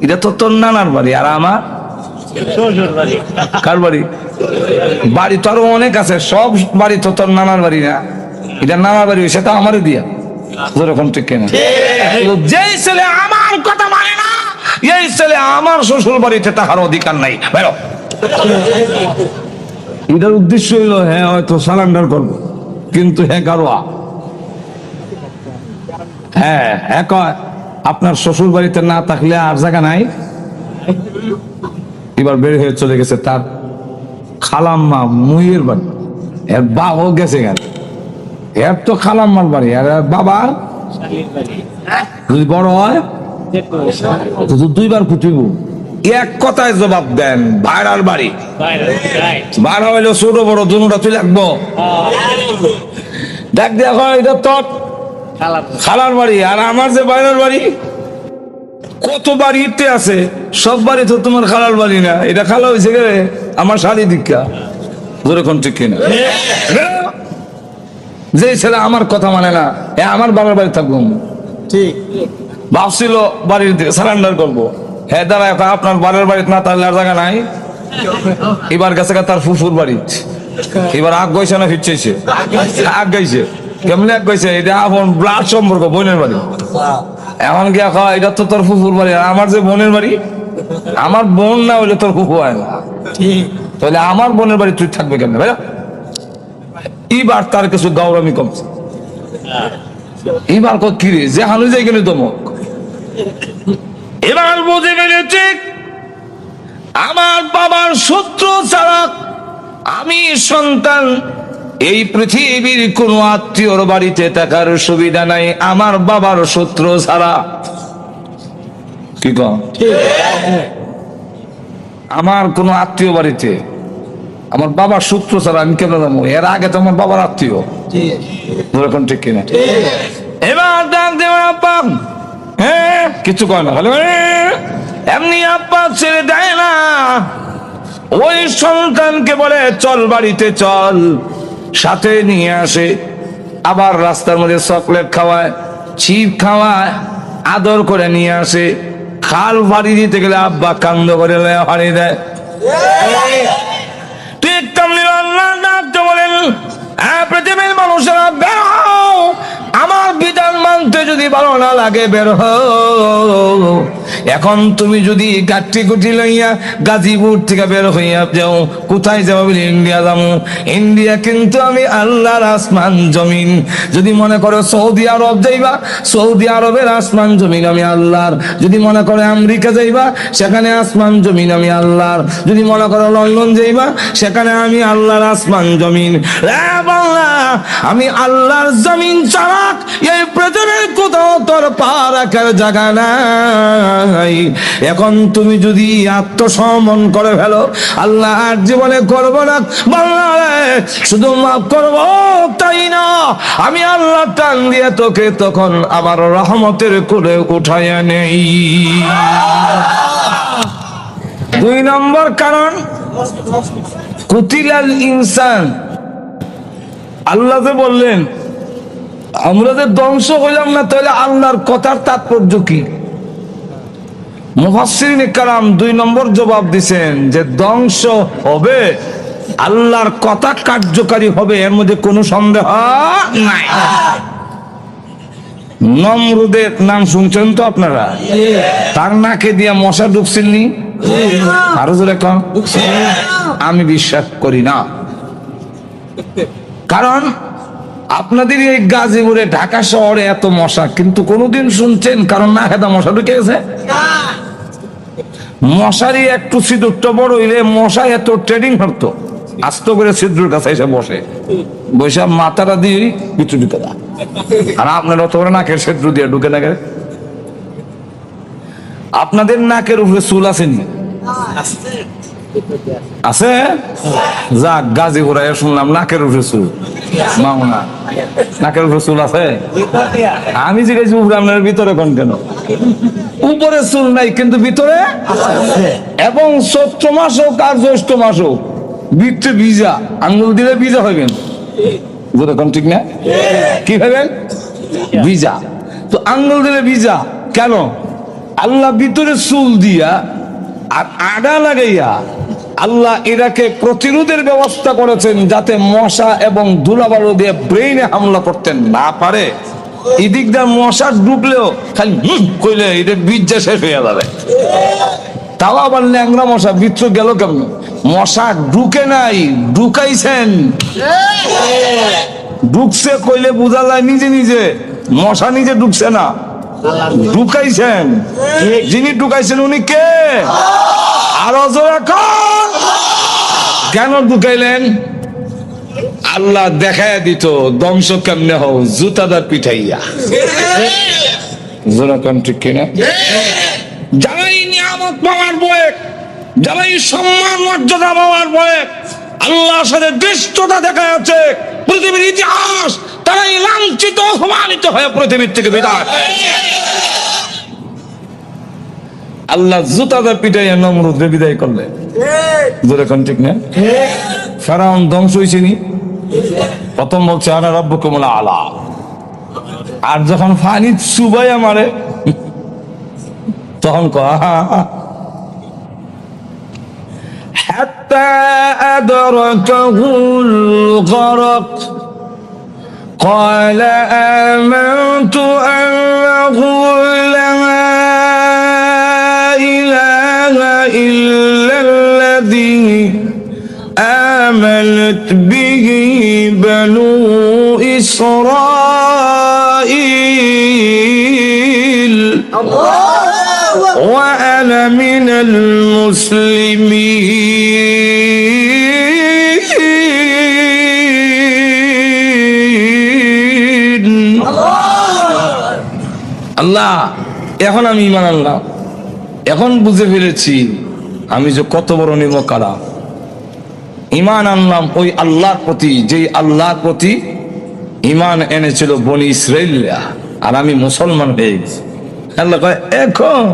এটা তো তোর নানার বাড়ি, আর আমার কার বাড়ি? বাড়ি তো আরো অনেক আছে, সব বাড়ি তো তোর নানার বাড়ি না, এটা নানার বাড়ি, সেটা আমারই দিয়া। যেরকম ঠিক কিনা? যেই ছেলে আমার কথা মানে না, এই ছেলে আমার শ্বশুর বাড়িতে তাহার অধিকার নাই, বেরো। এটার উদ্দেশ্য হইলো হ্যাঁ হয়তো সারেন্ডার করবো, কিন্তু হ্যাঁ গারোয়া। হ্যাঁ হ্যাঁ কয় আপনার শ্বশুর বাড়িতে না থাকলে আর জায়গা নাই। এবার বের হয়ে চলে গেছে তার খালাম্মা মুইয়ের বাড়ি, এর বাবাও গেছে গেল, এর তো খালাম্মার বাড়ি, আর বাবা যদি বড় হয় তো দুইবার ফুটিব। এক কথায় জবাব দেন ভাইরার বাড়ি, ভাড়া হইলো ছোট বড় দুটা তুই লাগবো। দেখ দেখো এটা তোর খালার বাড়ি। আর আমার যে বাইরের বাড়ি, কত বাড়িতে আছে, সব বাড়ি তো তোমার খালার বাড়ি না। এটা খালা হয়েছে গেলে আমার শাড়ি দীক্ষা, যেরকম ঠিক কিনা? যে ছেলে আমার কথা মানে না, আমার বাবার বাড়ি থাকবো, ঠিক ভাবছিল বাড়ির সারেন্ডার করবো। হ্যাঁ দাঁড়া, আপনার বাড়ির বাড়িতে না তাহলে আর জায়গা নাই। এবার গেছে তার ফুফুর বাড়ি, এবার আগ গইছে না ফিরছে, আগ গাইছে। কেমনি আগ গাইছে? এটা আপন ব্লাড সম্পর্ক, বোনের বাড়ি। এমন গিয়া খাওয়া, এটা তো তোর ফুফুর বাড়ি, আর আমার যে বোনের বাড়ি, আমার বোন না হইলে তোর ফুফু হয় না। তাহলে আমার বোনের বাড়ি তুই থাকবে কেমনে ভাই? এবার তার কিছু গৌরবী কমছে। এবার কি রে, যে হানু যাই গেলে দমক। এবার বুঝে ফেলেছে আমার বাবার শত্রু ছাড়া আমি সন্তান, এই পৃথিবীর কোন আত্মীয়র বাড়িতে থাকার সুবিধা নাই আমার বাবার শত্রু ছাড়া। কি কম? আমার কোন আত্মীয় বাড়িতে আমার বাবার শত্রু ছাড়া আমি কেন যাবো? এর আগে তো আমার বাবার আত্মীয়, এখন ঠিক কিনা? এবার ডাক দেওয়ার আব্বা, হ্যাঁ কিছু কয় না, এমনি আব্বা ছেড়ে দেয় না। ওই সন্তানকে বলে চল বাড়িতে চল, সাথে নিয়ে আসে। আবার রাস্তার মধ্যে চকলেট খাওয়ায়, চিপ খাওয়ায়, আদর করে নিয়ে আসে। খাল ভাড়ি দিতে গেলে আব্বা কান্দ করে ভাড়ি দেয়। ঠিক তেমনি আল্লাহ ডাকতে বলেন, পৃথিবীর মানুষেরা বের হও, আমার বিধান মানতে যদি ভালো না লাগে বের হও। এখন তুমি যদি গাঠি গুটি লইয়া গাজীপুর থেকে বের হইয়া যাও, কোথায় যাবো? ইন্ডিয়া যাবো। ইন্ডিয়া কিন্তু আমি আল্লাহর আসমান জমিন। যদি মনে করো সৌদি আরব যাইবা, সৌদি আরবের আসমান জমিন আমি আল্লাহর। যদি মনে করো আমেরিকা যাইবা, সেখানে আসমান জমিন আমি আল্লাহর। যদি মনে করো লন্ডন যাইবা, সেখানে আমি আল্লাহর আসমান জমিন। আমি আল্লাহর জমিন ছাড়া এই পৃথিবীর কোথাও তোর পা রাখার জায়গা নাই। এখন তুমি যদি আত্মসমর্পণ করে ফেলো, আল্লাহ আর জীবনে করবো না বাংলা, শুধু মাফ করবো তাই না, আমি আল্লাহ টান দিয়ে তোকে তখন আমার রহমতের কোলে উঠাইয়া নেই। 2 নম্বর কারণ, কুতিলাল ইনসান। আল্লাহ যে বললেন আমরা যে ধ্বংস হইলাম না, তাহলে আল্লাহর কথার তাৎপর্য কি? মুফাসসিরিন কেরাম 2 নম্বর জবাব দিছেন যে ধ্বংস হবে, আল্লাহর কথা কার্যকারী হবে, এর মধ্যে কোনো সন্দেহ নাই। নমরুদের নাম শুনছেন তো আপনারা? তার নাকে দিয়া মশা ঢুকছেননি? আরো জোরে কম। আমি বিশ্বাস করি না, কারণ আপনাদের এই গাজীপুরে ঢাকা শহরে এত মশা, কিন্তু কোনোদিন শুনছেন কারণ না খেতে মশা ঢুকে গেছে? মশারি একটু ছিদ্রটা বড় হইলে মশা এত ট্রেডিং হতো, আস্ত করে ছিদ্রের কাছে এসে বসে, বসে মাথাটা দিয়ে কিছু ঢুকে দেয়। আর আপনার অত করে নাকের ছিদ্র দিয়ে ঢুকে থাকে। আপনাদের নাকের উপরে চুল আসেনি? আছে? যাক, গাজীপুরে শুনলাম নাকের উপরে চুল। মামুনা নাকের উপরে চুল আছে? আমি জিজ্ঞেস উপরে, আপনার ভিতরে কোন কেন? উপরে চুল নাই কিন্তু ভিতরে, এবং চৈত্র মাস হোক আর জ্যৈষ্ঠ মাস হোক ভিতরে ভিজা, আঙ্গুল দিলে ভিজা হইবেন। যেরকম ঠিক না? কি হইবেন? ভিজা। তো আঙ্গুল দিলে ভিজা কেন? আল্লাহ ভিতরে চুল দিয়া আর আডা লাগাইয়া আল্লাহ এটাকে প্রতিরোধের ব্যবস্থা করেছেন, যাতে মশা এবং ধুলাবালু দিয়ে ব্রেইনে হামলা করতে না পারে। এদিক দিয়ে মশা ঢুকলেও খালি কইলে এটা বীজা শেষ হয়ে যাবে। তাও আবার ল্যাংরা মশা ভিতরে গেল কেমন? মশা ঢুকে নাই, ঢুকাইছেন। ঢুকছে কইলে বোঝা যায় নিজে নিজে, মশা নিজে ঢুকছে না, ঢুকাইছেন। যিনি ঢুকাইছেন উনি কে? আরো জোরে কর। কেন ঢুকাইলেন? আল্লাহ দেখায় দিত ধ্বংস কেমনে হও, জুতাদার পিঠাইয়া। জোরে কোন ঠিক কিনা? যারাই নিয়ামত পাওয়ার বয়ে, যারাই সম্মান মর্যাদা পাওয়ার বয়ে আল্লাহর সাথে দৃষ্টতা দেখা যাচ্ছে পৃথিবীর ইতিহাস, তারাই লাঞ্ছিত অপমানিত হয়ে পৃথিবীর থেকে বিদায়। আল্লাহ জুতাটা পিটাইয়া নমরুদকে বিদায় করলেন। জোরে কোন ঠিক না? ফেরাউন ধ্বংস হয়েছে নি? প্রথম বলছে আনা রাব্বুকুমুল আলা, আর যখন ফানি চুবাইয়া মারে তখন হাত্তা আদরাকাহুল গরক قال آمنت أنه لا إله إلا الذي آمنت به بنو إسرائيل وأنا من المسلمين আল্লাহ এখন আমি ঈমান আনলাম, এখন বুঝে ফেলেছি আমি যে কত বড় নিমকারা। ঈমান আনলাম ওই আল্লাহর প্রতি, যেই আল্লাহর প্রতি ঈমান এনেছিল বনি ইসরাইলরা, আর আমি মুসলমান হয়ে গেছি। আল্লাহ কয় এখন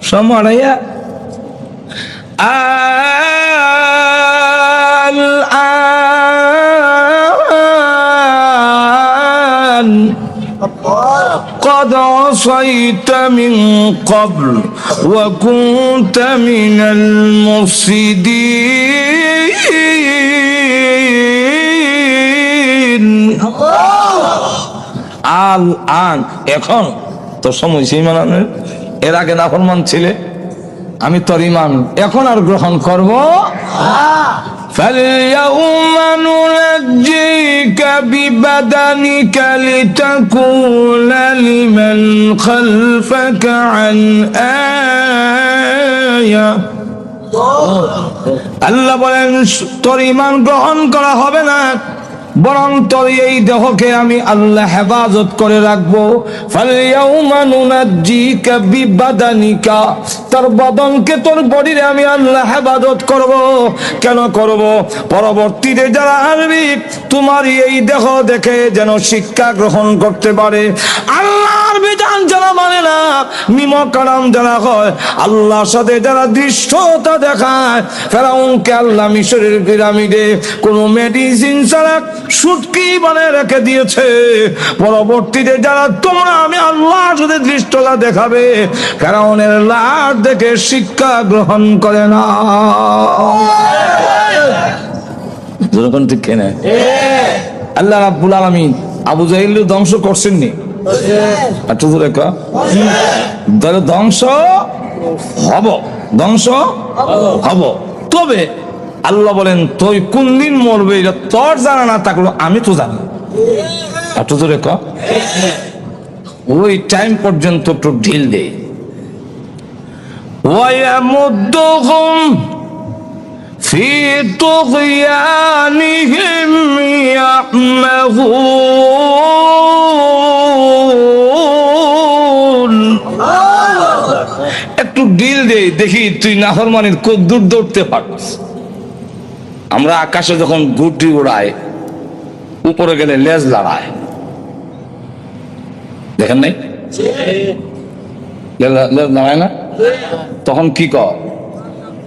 সমরাইয়া আল قد عصيت من قبل وكنت من المفسدين আল আন এখন তোর সময় সেই মানানোর, এর আগে নাফরমান ছিলে, আমি তোর ঈমান এখন আর গ্রহণ করব। فَالْيَوْمَ نُنَجِّيكَ بِبَدَنِكَ لِتَكُونَ لِمَنْ خَلْفَكَ عَنْ آيَةٍ। আল্লাহ বলেন তোর ঈমান গ্রহণ করা হবে না, বরং তোর এই দেহকে আমি আল্লাহ হেফাজত করে রাখবো। ফালইয়াউমা নুনাজ্জিকা বিবাদানিকা, তোর বদনকে, তোর বডিরে আমি আল্লাহ হেফাজত করব। কেন করব? পরবর্তীতে যারা আসবে তোমার এই দেহ দেখে যেন শিক্ষা গ্রহণ করতে পারে। আল্লাহর বিধান যারা মানে না, নিমকারাম যারা হয়, আল্লাহর সাথে যারা দৃষ্টতা দেখায়, ফেরাউনকে আল্লাহ মিশরের পিরামিডে কোনো মেডিসিন ছাড়া সুটকি বানিয়ে রেখে দিয়েছে। পরবর্তীতে যারা তোমরা আমি আল্লাহর সাথে দৃষ্টতা দেখাবে, ফেরাউনের লাশ দেখে শিক্ষা গ্রহণ করে না। যখন ঠিক কেন আল্লাহ রাব্বুল আলামিন আবু জাহেল ধ্বংস করছেননি? একটু জোরে ক। ধ্বংস হব, ধ্বংস হব, তবে আল্লাহ বলেন তুই কোন দিন মরবে এটা তোর জানা না থাকলো আমি তো জানি। একটু জোরে ক। ওই টাইম পর্যন্ত একটু ঢিল দে। ওয়ায়ামুদ্দুহুম ফি তুগয়ানিহিম ইয়াহমাহুন। একটু ঢিল দে, দেখি তুই নাফরমানির কদ্দুর দৌড়তে পারছিস। আমরা আকাশে যখন গুটি উড়াই, উপরে গেলে লেজ লড়ায়, দেখেন নাই? লেজ লড়ায় না? তখন কি কর?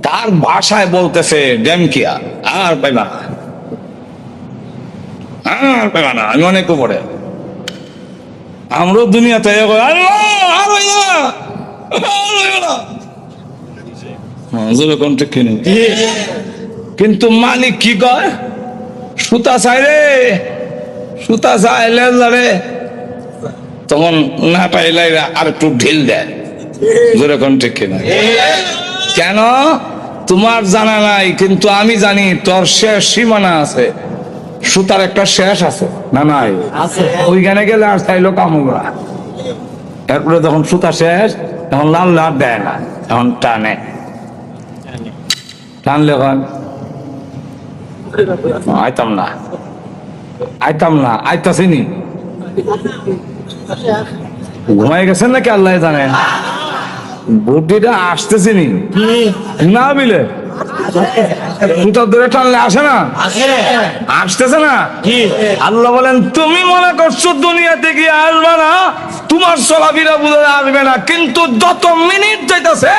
তার ভাষায় বলতেছে ড্যামকিয়া, আর পাইবা না, আর পাইবা না। আমি অনেক উপরে, আমরাও দুনিয়াতে কিন্তু মালিক কি কয়? সুতা চাই রে, সুতা চাই, লেজ লড়ে। তখন না পাইলে আর একটু ঢিল দেয়। যেরকম ঠিক কিনা? কেন? তোমার জানা নাই, কিন্তু আমি জানি তোর শেষ সীমানা আছে, সুতার একটা শেষ আছে না? নাই? ওইখানে গেলে আর চাইলো কামড়া। এরপরে যখন সুতা শেষ, এখন লাল লাল দেয় না, এখন টানে, টানলে আইতাম না, আইতাম না, আইতাছিনি। ঘুমাই গেছেন নাকি আল্লাহ জানে। বুদ্ধিটা আসতেছিনি না বিলে সুতা ধরে টানলে আসে না, আসতেছে না। আল্লাহ বলেন তুমি মনে করছো দুনিয়াতে গিয়ে আসবে না, তোমার চলাফেরা বুঝে আসবে না, কিন্তু যত মিনিট যাইতেছে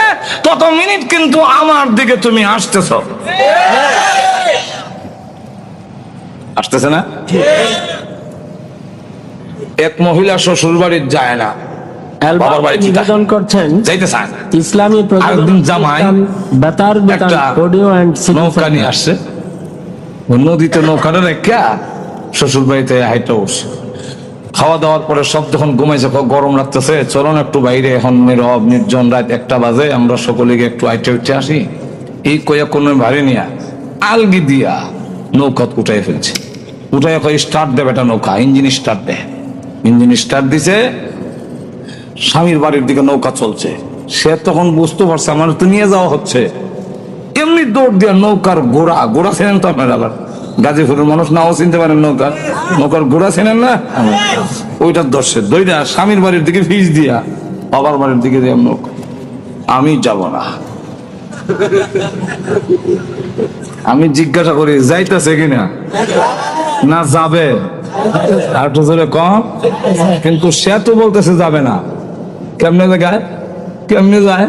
তত মিনিট কিন্তু আমার দিকে তুমি আসতেছো, আসতেছে না। এক মহিলা শ্বশুর বাড়ি যায় না, বাবার বাড়ি নিবেদন করছেন যাইতে চায় না। ইসলামী আরেকদিন জামাই বেতার বেতার একটা অডিও এন্ড নৌকা নিয়ে আসছে, ওই নদীতে নৌকাটা রেখা শ্বশুর বাড়িতে হাইটা উঠছে। খাওয়া দাওয়ার পরে সব যখন ঘুমাইছে, গরম লাগতেছে, চলুন একটু বাইরে, এখন নীরব নির্জন, রাত 1টা বাজে, আমরা সকলে গিয়ে একটু আইটে উঠে আসি। এই কয়া কোনো ভারী নিয়া আলগি দিয়া নৌকা উঠাই ফেলছে। উঠাই স্টার্ট দেবে, এটা নৌকা ইঞ্জিন স্টার্ট দেয়। ইঞ্জিন স্টার্ট দিছে, স্বামীর বাড়ির দিকে নৌকা চলছে। সে তখন বুঝতে পারছে আমার তো নিয়ে যাওয়া হচ্ছে, এমনি দৌড় দিয়া নৌকার গোড়া চেনেন তো আপনার, আবার গাজীপুরের মানুষ নাও চিনতে পারেন, নৌকার গোড়া চেনেন না, ওইটার দর্শে দইটা স্বামীর বাড়ির দিকে ফিস দিয়া বাবার বাড়ির দিকে দিয়ে নৌকা। আমি যাব না, আমি জিজ্ঞাসা করি যাইতেছে কিনা, না যাবে, আর একটু জোরে কম, কিন্তু সে তো বলতেছে যাবে না। কেমনে যায়, কেমনে যায়,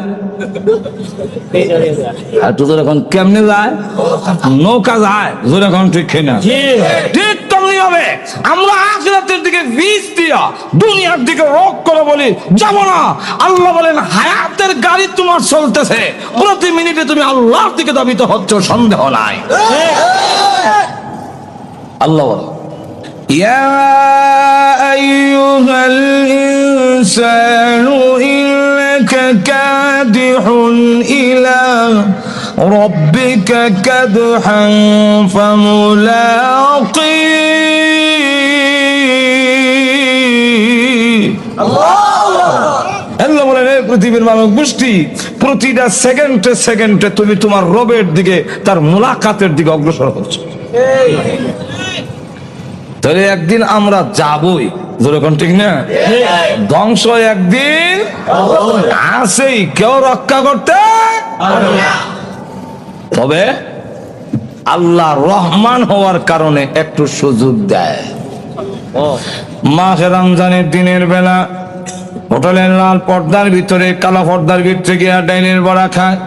আর একটু জোরে কম, কেমনে যায়, নৌকা যায়, জোরে কম, ঠিক কিনা? ঠিক তেমনি হবে আমরা আখিরাতের দিকে বীজ দিয়া দুনিয়ার দিকে রোগ করে বলি যাব না। আল্লাহ বলেন হায়াতের গাড়ি তোমার চলতেছে, প্রতি মিনিটে তুমি আল্লাহর দিকে দাবিত হচ্ছ, সন্দেহ নাই। আল্লাহ বলেন ইয়া আইয়ুহাল ইনসানু ইন্নাকা কাদিহুন ইলা রাব্বিকা কাদহান ফামুলাকি। আল্লাহ বলেন এই পৃথিবীর মানব গোষ্ঠী, প্রতিটা সেকেন্ডে সেকেন্ডে তুমি তোমার রবের দিকে, তার মুলাকাতের দিকে অগ্রসর হচ্ছ। তাহলে একদিন আমরা যাবই, যেরকম ঠিক না? ধ্বংস একদিন আসেই, কেউ রক্ষা করতে, তবে আল্লাহ রহমান হওয়ার কারণে একটু সুযোগ দেয়। মাহে রমজানের দিনের বেলা হোটেলের লাল পর্দার ভিতরে কালো পর্দার ভিতরে গিয়া ডাইনের বড়া খায়,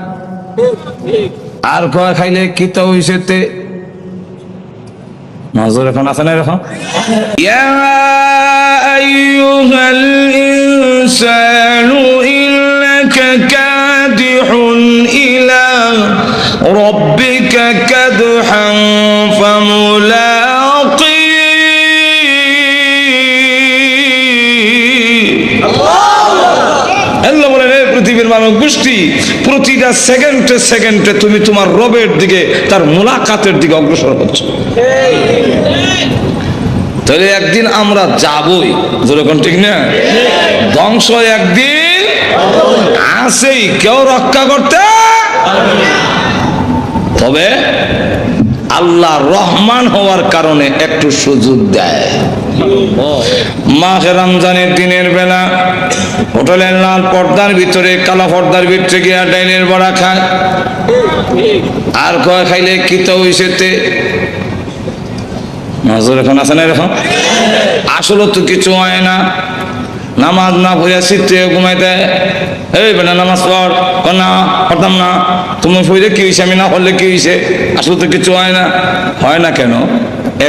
আর কয় খাইলে কি তো হইছেতে নজর এখন আছে না এরকম। ইয়া আইয়ুহাল ইনসানু ইন্নাকা কাদিহুন ইলা রাব্বিকা কাদহান ফামুলাকি। আল্লাহ বলেন এই পৃথিবীর মানব গোষ্ঠী, প্রতিটা সেকেন্ডে সেকেন্ডে তুমি তোমার রবের দিকে, তার মুলাকাতের দিকে অগ্রসর হচ্ছ। তাহলে একদিন আমরা যাবই, যেরকম ঠিক না? ধ্বংস একদিন আসেই, কেউ রক্ষা করতে, তবে আল্লাহ রহমান হওয়ার কারণে একটু সুযোগ দেয়। মাহে রমজানের দিনের বেলা হোটেলের লাল পর্দার ভিতরে কালো পর্দার ভিতরে গিয়া ডাইনের বড়া খায়, আর কয় খাইলে কি তো হইছেতে নজর এখন আছে না এরকম। আসলে তো কিছু হয় না, নামাজ না পড়িয়া চিত্রে ঘুমাই দেয়, এই বেটা নামাজ পড়, না পড়তাম না, তুমি পড়লে কি হয়েছে, আমি না পড়লে কি হয়েছে, আসলে তো কিছু হয় না। হয় না কেন?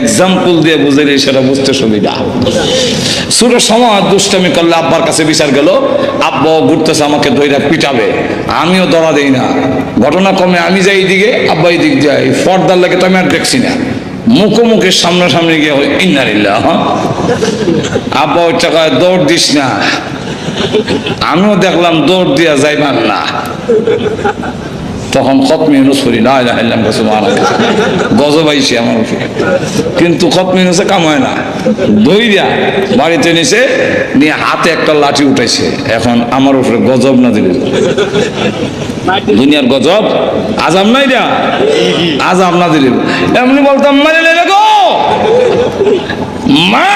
এক্সাম্পল দিয়ে বুঝাইলে সেটা বুঝতে সুবিধা। ছোট সময় দুষ্টামি করলে আব্বার কাছে বিচার গেল, আব্বাও ঘুরতেছে আমাকে ধইরা পিটাবে, আমিও ধরা দেই না। ঘটনা কমে আমি যাই দিকে, আব্বা এই দিক যাই, পর্দার লাগে তো আমি আর দেখছি না, মুখোমুখি সামনাসামনি গিয়ে ইন্নালিল্লাহ, আব্বা ওই টাকায় দৌড় দিস না। আমিও দেখলাম দৌড় দিয়া যাইবার না, তখন খতমে ইউনূস পড়ি, না ইলাহা ইল্লাল্লাহ সুবহানাল্লাহ, গজব আইছে আমার উপরে, কিন্তু খতমে ইউনূসে কাম হয় না। দইরা বাড়িতে নিছে, নিয়ে হাতে একটা লাঠি উঠাইছে, এখন আমার উপরে গজব না দিলে, দুনিয়ার গজব, আজাব নাই দিয়া, আজাব না দিলে এমনি বলতাম মারিলে গো মা,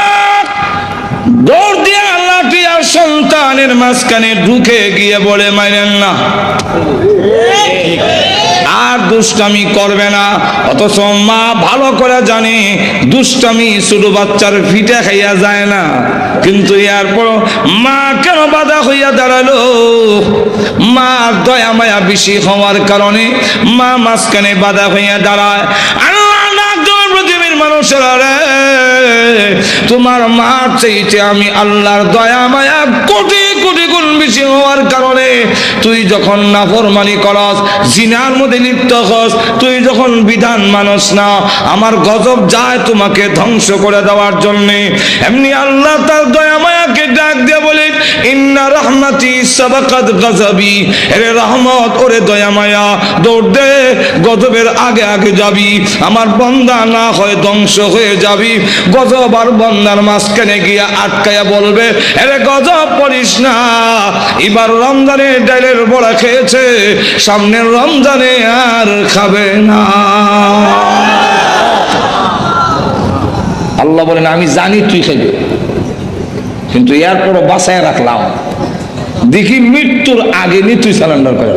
দৌড় দিয়া লাঠি আর সন্তানের মাঝখানে ঢুকে গিয়ে বলে মানেন না, আর দুষ্টামি করবে না। অথচ মা ভালো করে জানে দুষ্টামি ছোট বাচ্চার ফিটে খাইয়া যায় না, কিন্তু এরপর মা কেন বাধা হইয়া দাঁড়ালো? মা দয়া মায়া বেশি হওয়ার কারণে মা মাঝখানে বাধা হইয়া দাঁড়ায়। আল্লাহ ডাকজন পৃথিবীর মানুষেরা রে, তোমার মার চাইতে আমি আল্লাহর দয়া মায়া কোটি কোটি গুণ বেশি হওয়ার কারণে তুই যখন নাফরমানি করস, জিনার মধ্যে লিপ্ত হস, তুই যখন বিধান মানস না, আমার গজব যায় তোমাকে ধ্বংস করে দেওয়ার জন্য। এমনি আল্লাহ তার দয়া মায়াকে ডাক দিয়ে বলে, ইন্না রাহমাতি সাবাকাত গাযাবি, এরে রহমত ওরে দয়া মায়া দৌড় দে, গজবের আগে আগে যাবি, আমার বান্দা না হয় ধ্বংস হয়ে যাবি। গজব আর বান্দার মাঝখানে গিয়া আটকায়া বলবে, এরে গজব পড়িস না, এবার রমজানে ডালের বড়া খেয়েছে, সামনের রমজানে আর খাবে না। আল্লাহ বলেন আমি জানি তুই খাইবে, কিন্তু এরপরও বাঁচায় রাখলাম, দেখি মৃত্যুর আগে নি তুই সারেন্ডার করে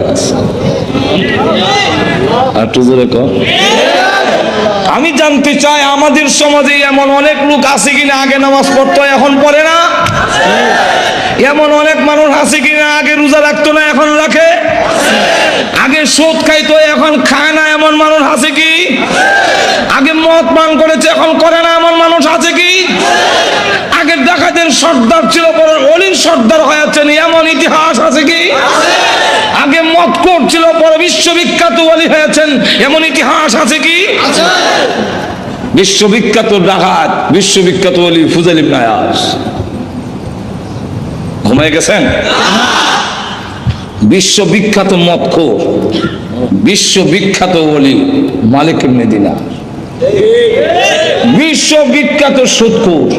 আমি জানতে চাই আমাদের সমাজে এমন অনেক লোক আছে কিনা আগে নামাজ পড়তো এখন পড়ে না? এমন অনেক মানুষ আছে কিনা আগে রোজা রাখতো না এখন রাখে? আগে সুদ খাইতো এখন খায় না এমন মানুষ আছে কি? আগে মদ পান করেছে এখন করে না এমন মানুষ আছে কি? আগে ডাকাতের সর্দার ছিল পরে অলির সর্দার হয়েছেন এমন ইতিহাস আছে কি? আগে মদ করছিল পরে বিশ্ববিখ্যাত ওলি হয়েছেন এমন ইতিহাস আছে কি? বিশ্ববিখ্যাত ডাকাত, বিশ্ববিখ্যাত ওলি ফুজাইল ইবনে আয়াস ঘুমায় গেছেন। বিশ্ববিখ্যাত মদখোর, বিশ্ববিখ্যাত ওলি মালিক ইবনে দিনার, বিশ্ববিখ্যাত সুদখোর,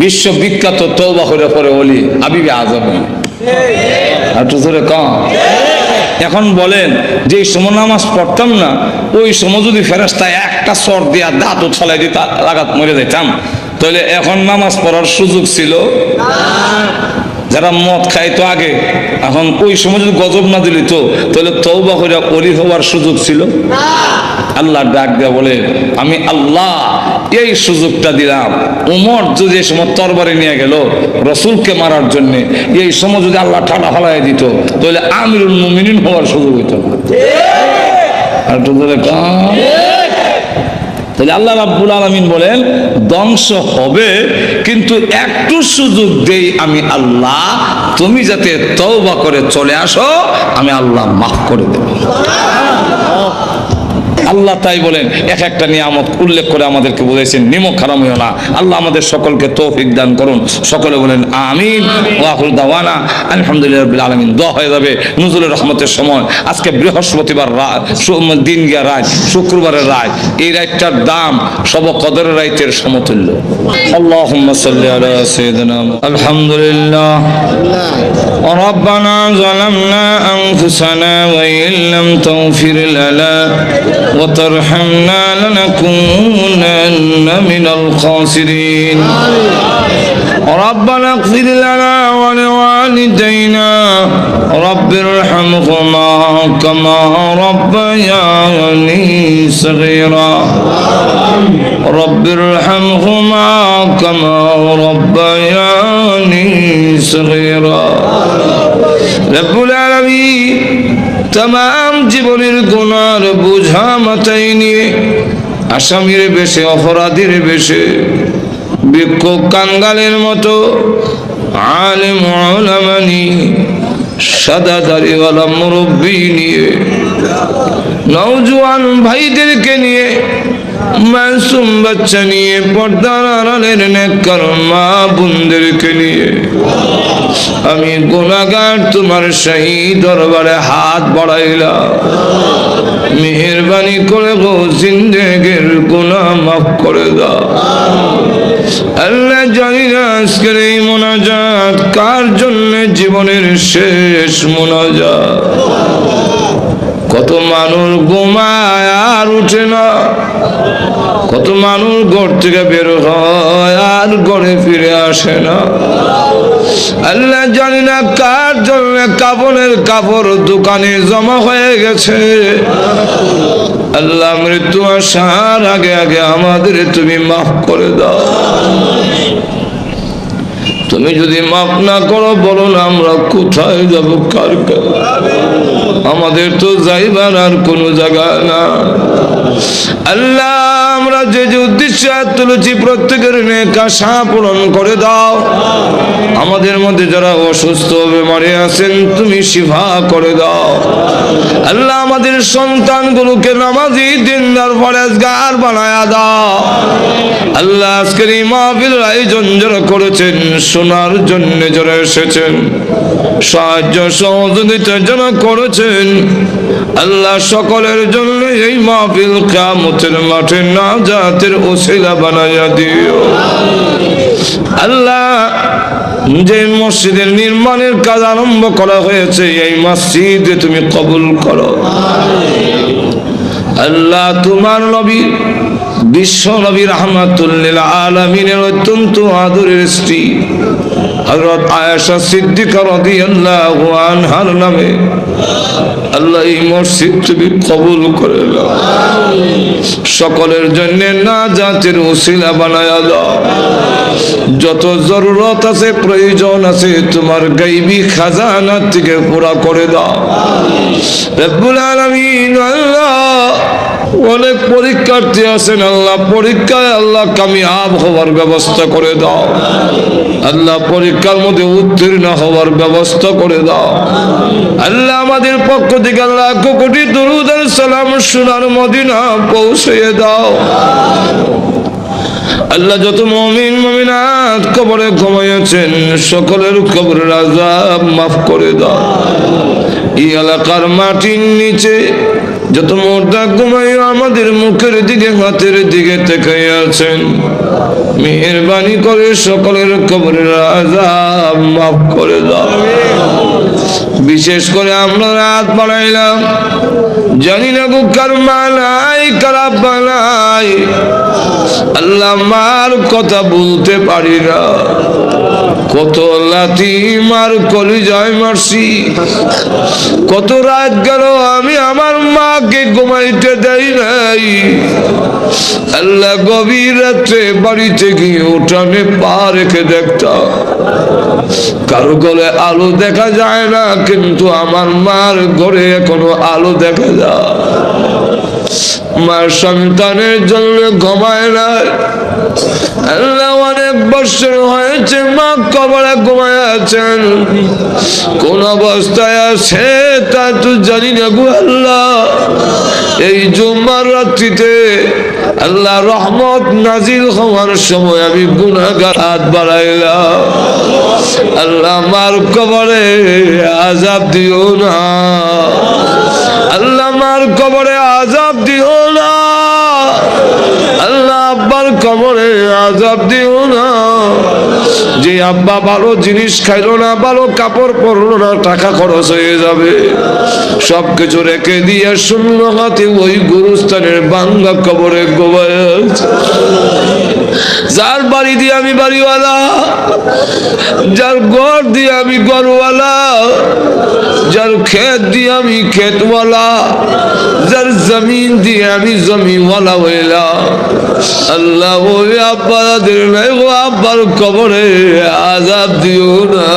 বিশ্ববিখ্যাত তওবা করে পরে ওলি হাবিবে আজম। একটু জোরে কম। এখন বলেন যে সময় নামাজ পড়তাম না, ওই সময় যদি ফেরেশতা একটা চর দিয়া দাঁত উছালাই দিত লাগাত মরে যাইতাম, তাহলে এখন নামাজ পড়ার সুযোগ ছিল? যারা মদ খাইতো আগে, এখন ওই সময় যদি গজব না দিল তো তাহলে তওবা করে ওলি হওয়ার সুযোগ ছিল? আল্লাহ ডাক দেয়া বলে আমি আল্লাহ এই সুযোগটা দিলাম। উমর যদি এই সময় তরবারি নিয়ে গেল রসুলকে মারার জন্য, এই সময় যদি আল্লাহ ঠাডা ফালাই দিত তাহলে আমিরুল মুমিনিন হওয়ার সুযোগ হইত না। আর তো তাহলে আল্লাহ রাব্বুল আলামিন বলেন ধ্বংস হবে, কিন্তু একটু সুযোগ দেই আমি আল্লাহ, তুমি যাতে তওবা করে চলে আসো, আমি আল্লাহ মাফ করে দেব। আল্লাহ তাই বলেন এক একটা নিয়ামত উল্লেখ করে আমাদেরকে বলেছেন নিমক হারাম হইও না। আল্লাহ আমাদের সকলকে তৌফিক দান করুন। সকলে বলেন আমিন। ওয়া আখিরু দাওয়ানা আলহামদুলিল্লাহি রাব্বিল আলামিন। দোয়া হয়ে যাবে নুজুলের রহমতের সময়। আজকে বৃহস্পতিবার দিন গিয়া রাত, শুক্রবারের রাত, এই রাতটার দাম সব কদরের রাতের সমতুল্য। আল্লাহুম্মা সাল্লি আলা সাইয়্যিদিনা আলহামদুলিল্লাহ। রব্বানা যালামনা আনফুসানা ওয়া ইল্লাম তাগফির লানা وترحمنا لنكونن من الخاسرين ربنا اغفر لنا ولوالدينا رب ارحمهما كما ربياني صغيرا رب ارحمهما كما ربياني صغيرا رب العالمين तमाम জীবনের গুনার বোঝা মাথায় নিয়ে আসামির বেশে অপরাধীর বেশে ভিক্ষুক কাঙ্গালের মতো আলেম উলামা নিয়ে সাদা দাড়িওয়ালা মুরব্বী নিয়ে নওজোয়ান ভাইদেরকে নিয়ে মাসুম বাচ্চা নিয়ে পর্দার আড়ালের নেককার মা বোনদেরকে নিয়ে আমি গুনাহগার তোমার শাহী দরবারে হাত বাড়াইলাম। মেহেরবানি করে গো জিন্দেগির গুনাহ মাফ করে দাও। আল্লাহ জানি না আজকের এই মোনাজাত কার জন্য জীবনের শেষ মোনাজাত। কত মানুষ ঘুমায় আর উঠে না, কত মানুষ ঘর থেকে বের হয় আর ঘরে ফিরে আসে না। আল্লাহ জানি না কার জন্য কাপড়ের কাপড় দোকানে জমা হয়ে গেছে। আল্লাহ মৃত্যু আসার আগে আগে আমাদের তুমি মাফ করে দাও। তুমি যদি মাফ না করো বলো না আমরা কোথায় যাব, কার কাছে? আমাদের তো যাইবার আর কোনো জায়গা না। আল্লাহ আমরা যে যে উদ্দেশ্যে তুলেছি প্রত্যেকের নেক আশা পূরণ করে দাও। আমাদের মধ্যে যারা অসুস্থ বেমারে আছেন তুমি শিফা করে দাও। আল্লাহ আমাদের সন্তানগুলোকে নামাজি দিনদার পরেজগার বানায়া দাও। আল্লাহ আজকের এই মাহফিলের আয়োজন যারা করেছেন, শোনার জন্য যারা এসেছেন, সাহায্য সহযোগিতা যারা করেছেন, আল্লাহ সকলের জন্য এই মাহফিল কিয়ামতের মাঠে নাজাতের ওসিলা বানায়া দিও। আল্লাহ যে মসজিদের নির্মাণের কাজ আরম্ভ করা হয়েছে এই মসজিদে তুমি কবুল করো। আল্লাহ তোমার নবী বিশ্ব নবী রাহমাতুল লিল আলামিনের অত্যন্ত আদরের স্ত্রী হযরত আয়েশা সিদ্দিকা রাদিয়াল্লাহু আনহার নামে আল্লাহ এই মসজিদ তুমি কবুল করে নাও। সকলের জন্য নাজাতের ওসিলা বানায়া দাও। যত জরুরত আছে প্রয়োজন আছে তোমার গায়বী খাজানা থেকে পুরা করে দাও রব্বুল আলামিন। আল্লাহ অনেক পরীক্ষার্থী আছেন, আল্লাহ পরীক্ষায় আল্লাহ কামিয়াব হওয়ার ব্যবস্থা করে দাও। আল্লাহ পরীক্ষার মধ্যে উত্তীর্ণ হওয়ার ব্যবস্থা করে দাও। আল্লাহ আমাদের পক্ষ থেকে আল্লাহ কোটি দরুদ আর সালাম সোনার মদিনা পৌঁছে দাও। আল্লাহ যত মুমিন মুমিনাত কবরে ঘুমিয়েছেন সকলের কবরের আযাব মাফ করে দাও। এই এলাকার মাটির নিচে যত মুর্দা ঘুমায় আমাদের মুখের দিকে হাতের দিকে তাকিয়ে আছেন, মেহেরবানি করে সকলের কবরের আযাব মাফ করে দাও। বিশেষ করে আমরা রাত বানাইলাম, জানি না গো কার মালাই খারাপ বানাই। আল্লাহ মার কথা বলতে পারি না, কত লাথি মার কলিজায় মারছি, কত রাত গেল আমি আমার মাকে ঘুমাইতে দেই নাই। আল্লাহ গভীর রাত্রে বাড়িতে গিয়ে উঠানে পা রেখে দেখতাম, কারো গলে আলো দেখা যায় না, কিন্তু আমার মার ঘরে এখনো আলো দেখা যায়। মার সন্তানের জন্য ঘুমায় না। আল্লাহ অনেক বছর হয়েছে মা কবরে ঘুমায় আছেন, কোন অবস্থায় আছে তা তো জানি না গো আল্লাহ। এই জুম্মার রাত্রিতে আল্লাহ রহমত নাজিল হওয়ার সময় আমি গুনাহগার হাত বাড়াইলাম। আল্লাহ মার কবরে আযাব দিও না, আল্লাহ মার কবরে আযাব দিও না, আল্লাহ আব্বার কবরে আযাব দিও না। যে আব্বা ভালো জিনিস খাইলো না, ভালো কাপড় পরলো না, টাকা খরচ হয়ে যাবে, সবকিছু রেখে দিয়ে শূন্য হাতে ওই গুরুস্থানের ভাঙ্গা কবরে গোবায় আছে। যার বাড়ি দিয়ে আমি বাড়িওয়ালা, যার ঘর দিয়ে আমি ঘরওয়ালা, যার ক্ষেত দিয়ে আমি ক্ষেতওয়ালা, যার জমিন দিয়ে আমি জমিওয়ালা হইলাম। আল্লাহ ওই আব্বাদের নাই, ও আব্বার কবরে আযাব দিও না।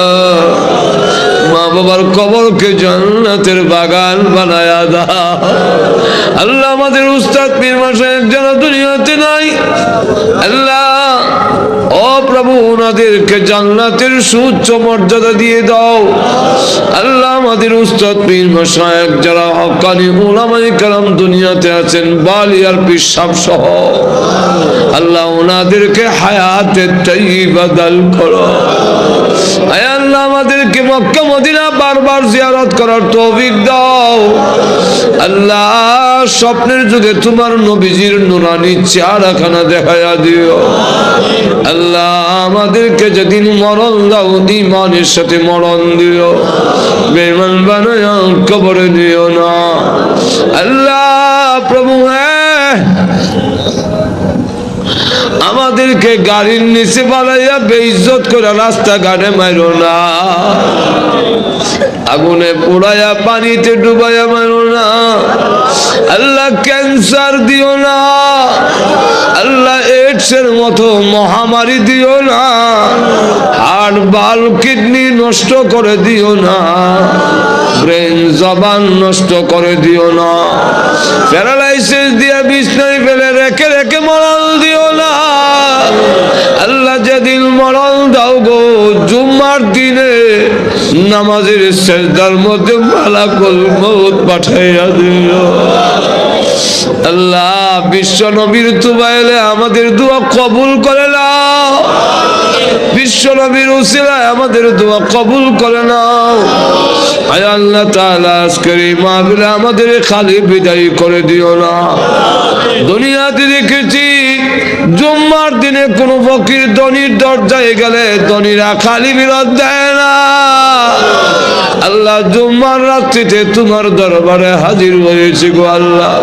মা বাবার কবরকে জান্নাতের বাগান বানায়া দাও। আল্লাহ আমাদের উস্তাদ পীর মাশায়েখ যারা দুনিয়াতে নাই, আল্লাহ ও প্রভু ওনাদেরকে জান্নাতের সুউচ্চ মর্যাদা দিয়ে দাও। আল্লাহ আমাদের উস্তাদ পীর মাশায়েখ যারা হক্কানি উলামায়ে কেরাম দুনিয়াতে আছেন, বালিয়ার পীর সাহেব সহ, আল্লাহ ওনাদেরকে হায়াতে তাইয়্যিবা দান করো। আয় আল্লাহ আমাদেরকে মক্কা মদিনা বারবার জিয়ারত করার তৌফিক দাও। আল্লাহ স্বপ্নের যুগে তোমার নবীজির নুরানি চেহারাখানা দেখায়া দিও। আল্লাহ আমাদেরকে যেদিন মরণ দাও ঈমানের সাথে মরণ দিও, বেঈমান বানায়া কবরে দিও না। আল্লাহ প্রভু হ্যাঁ, আমাদেরকে গাড়ির নিচে বানাইয়া বেইজ্জত করে রাস্তাঘাটে মাইরো না, আগুনে পোড়াইয়া পানিতে ডুবাইয়া মারো না আল্লাহ, ক্যান্সার দিও না আল্লাহ, এইডসের মতো মহামারী দিও না, হার্ট বাল কিডনি নষ্ট করে দিও না, ব্রেন জবান নষ্ট করে দিও না, প্যারালাইসিস দিয়ে বিছনায় ফেলে রেখে রেখে মরণ দিও না আল্লাহ, যেদিন মরণ দাও গো জুম্মার দিনে নামাজের সেজদার মধ্যে মালাকুল মউত পাঠাইয়া দিও আল্লাহ, বিশ্ব নবীর তুবাইলে আমাদের দোয়া কবুল করে নাও, বিশ্ব নবীর উসিলায় আমাদের দোয়া কবুল করে নাও। আয় আল্লাহ তাআলা আজকের এই মাহফিলে আমাদের খালি বিদায় করে দিও না। দুনিয়াতে দেখেছি জুম্মার দিনে কোন ফকির ধনীর দরজায় গেলে ধনীরা খালি বিরত দেয় না। আল্লাহ জুম্মার রাত্রিতে তোমার দরবারে হাজির হয়েছি গো আল্লাহ,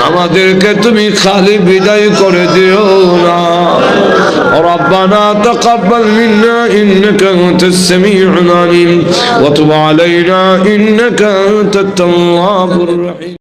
আমাদেরকে তুমি খালি বিদায় করে দিও না। ربنا تقبل منا إنك أنت السميع العليم وتب علينا إنك أنت التواب الرحيم।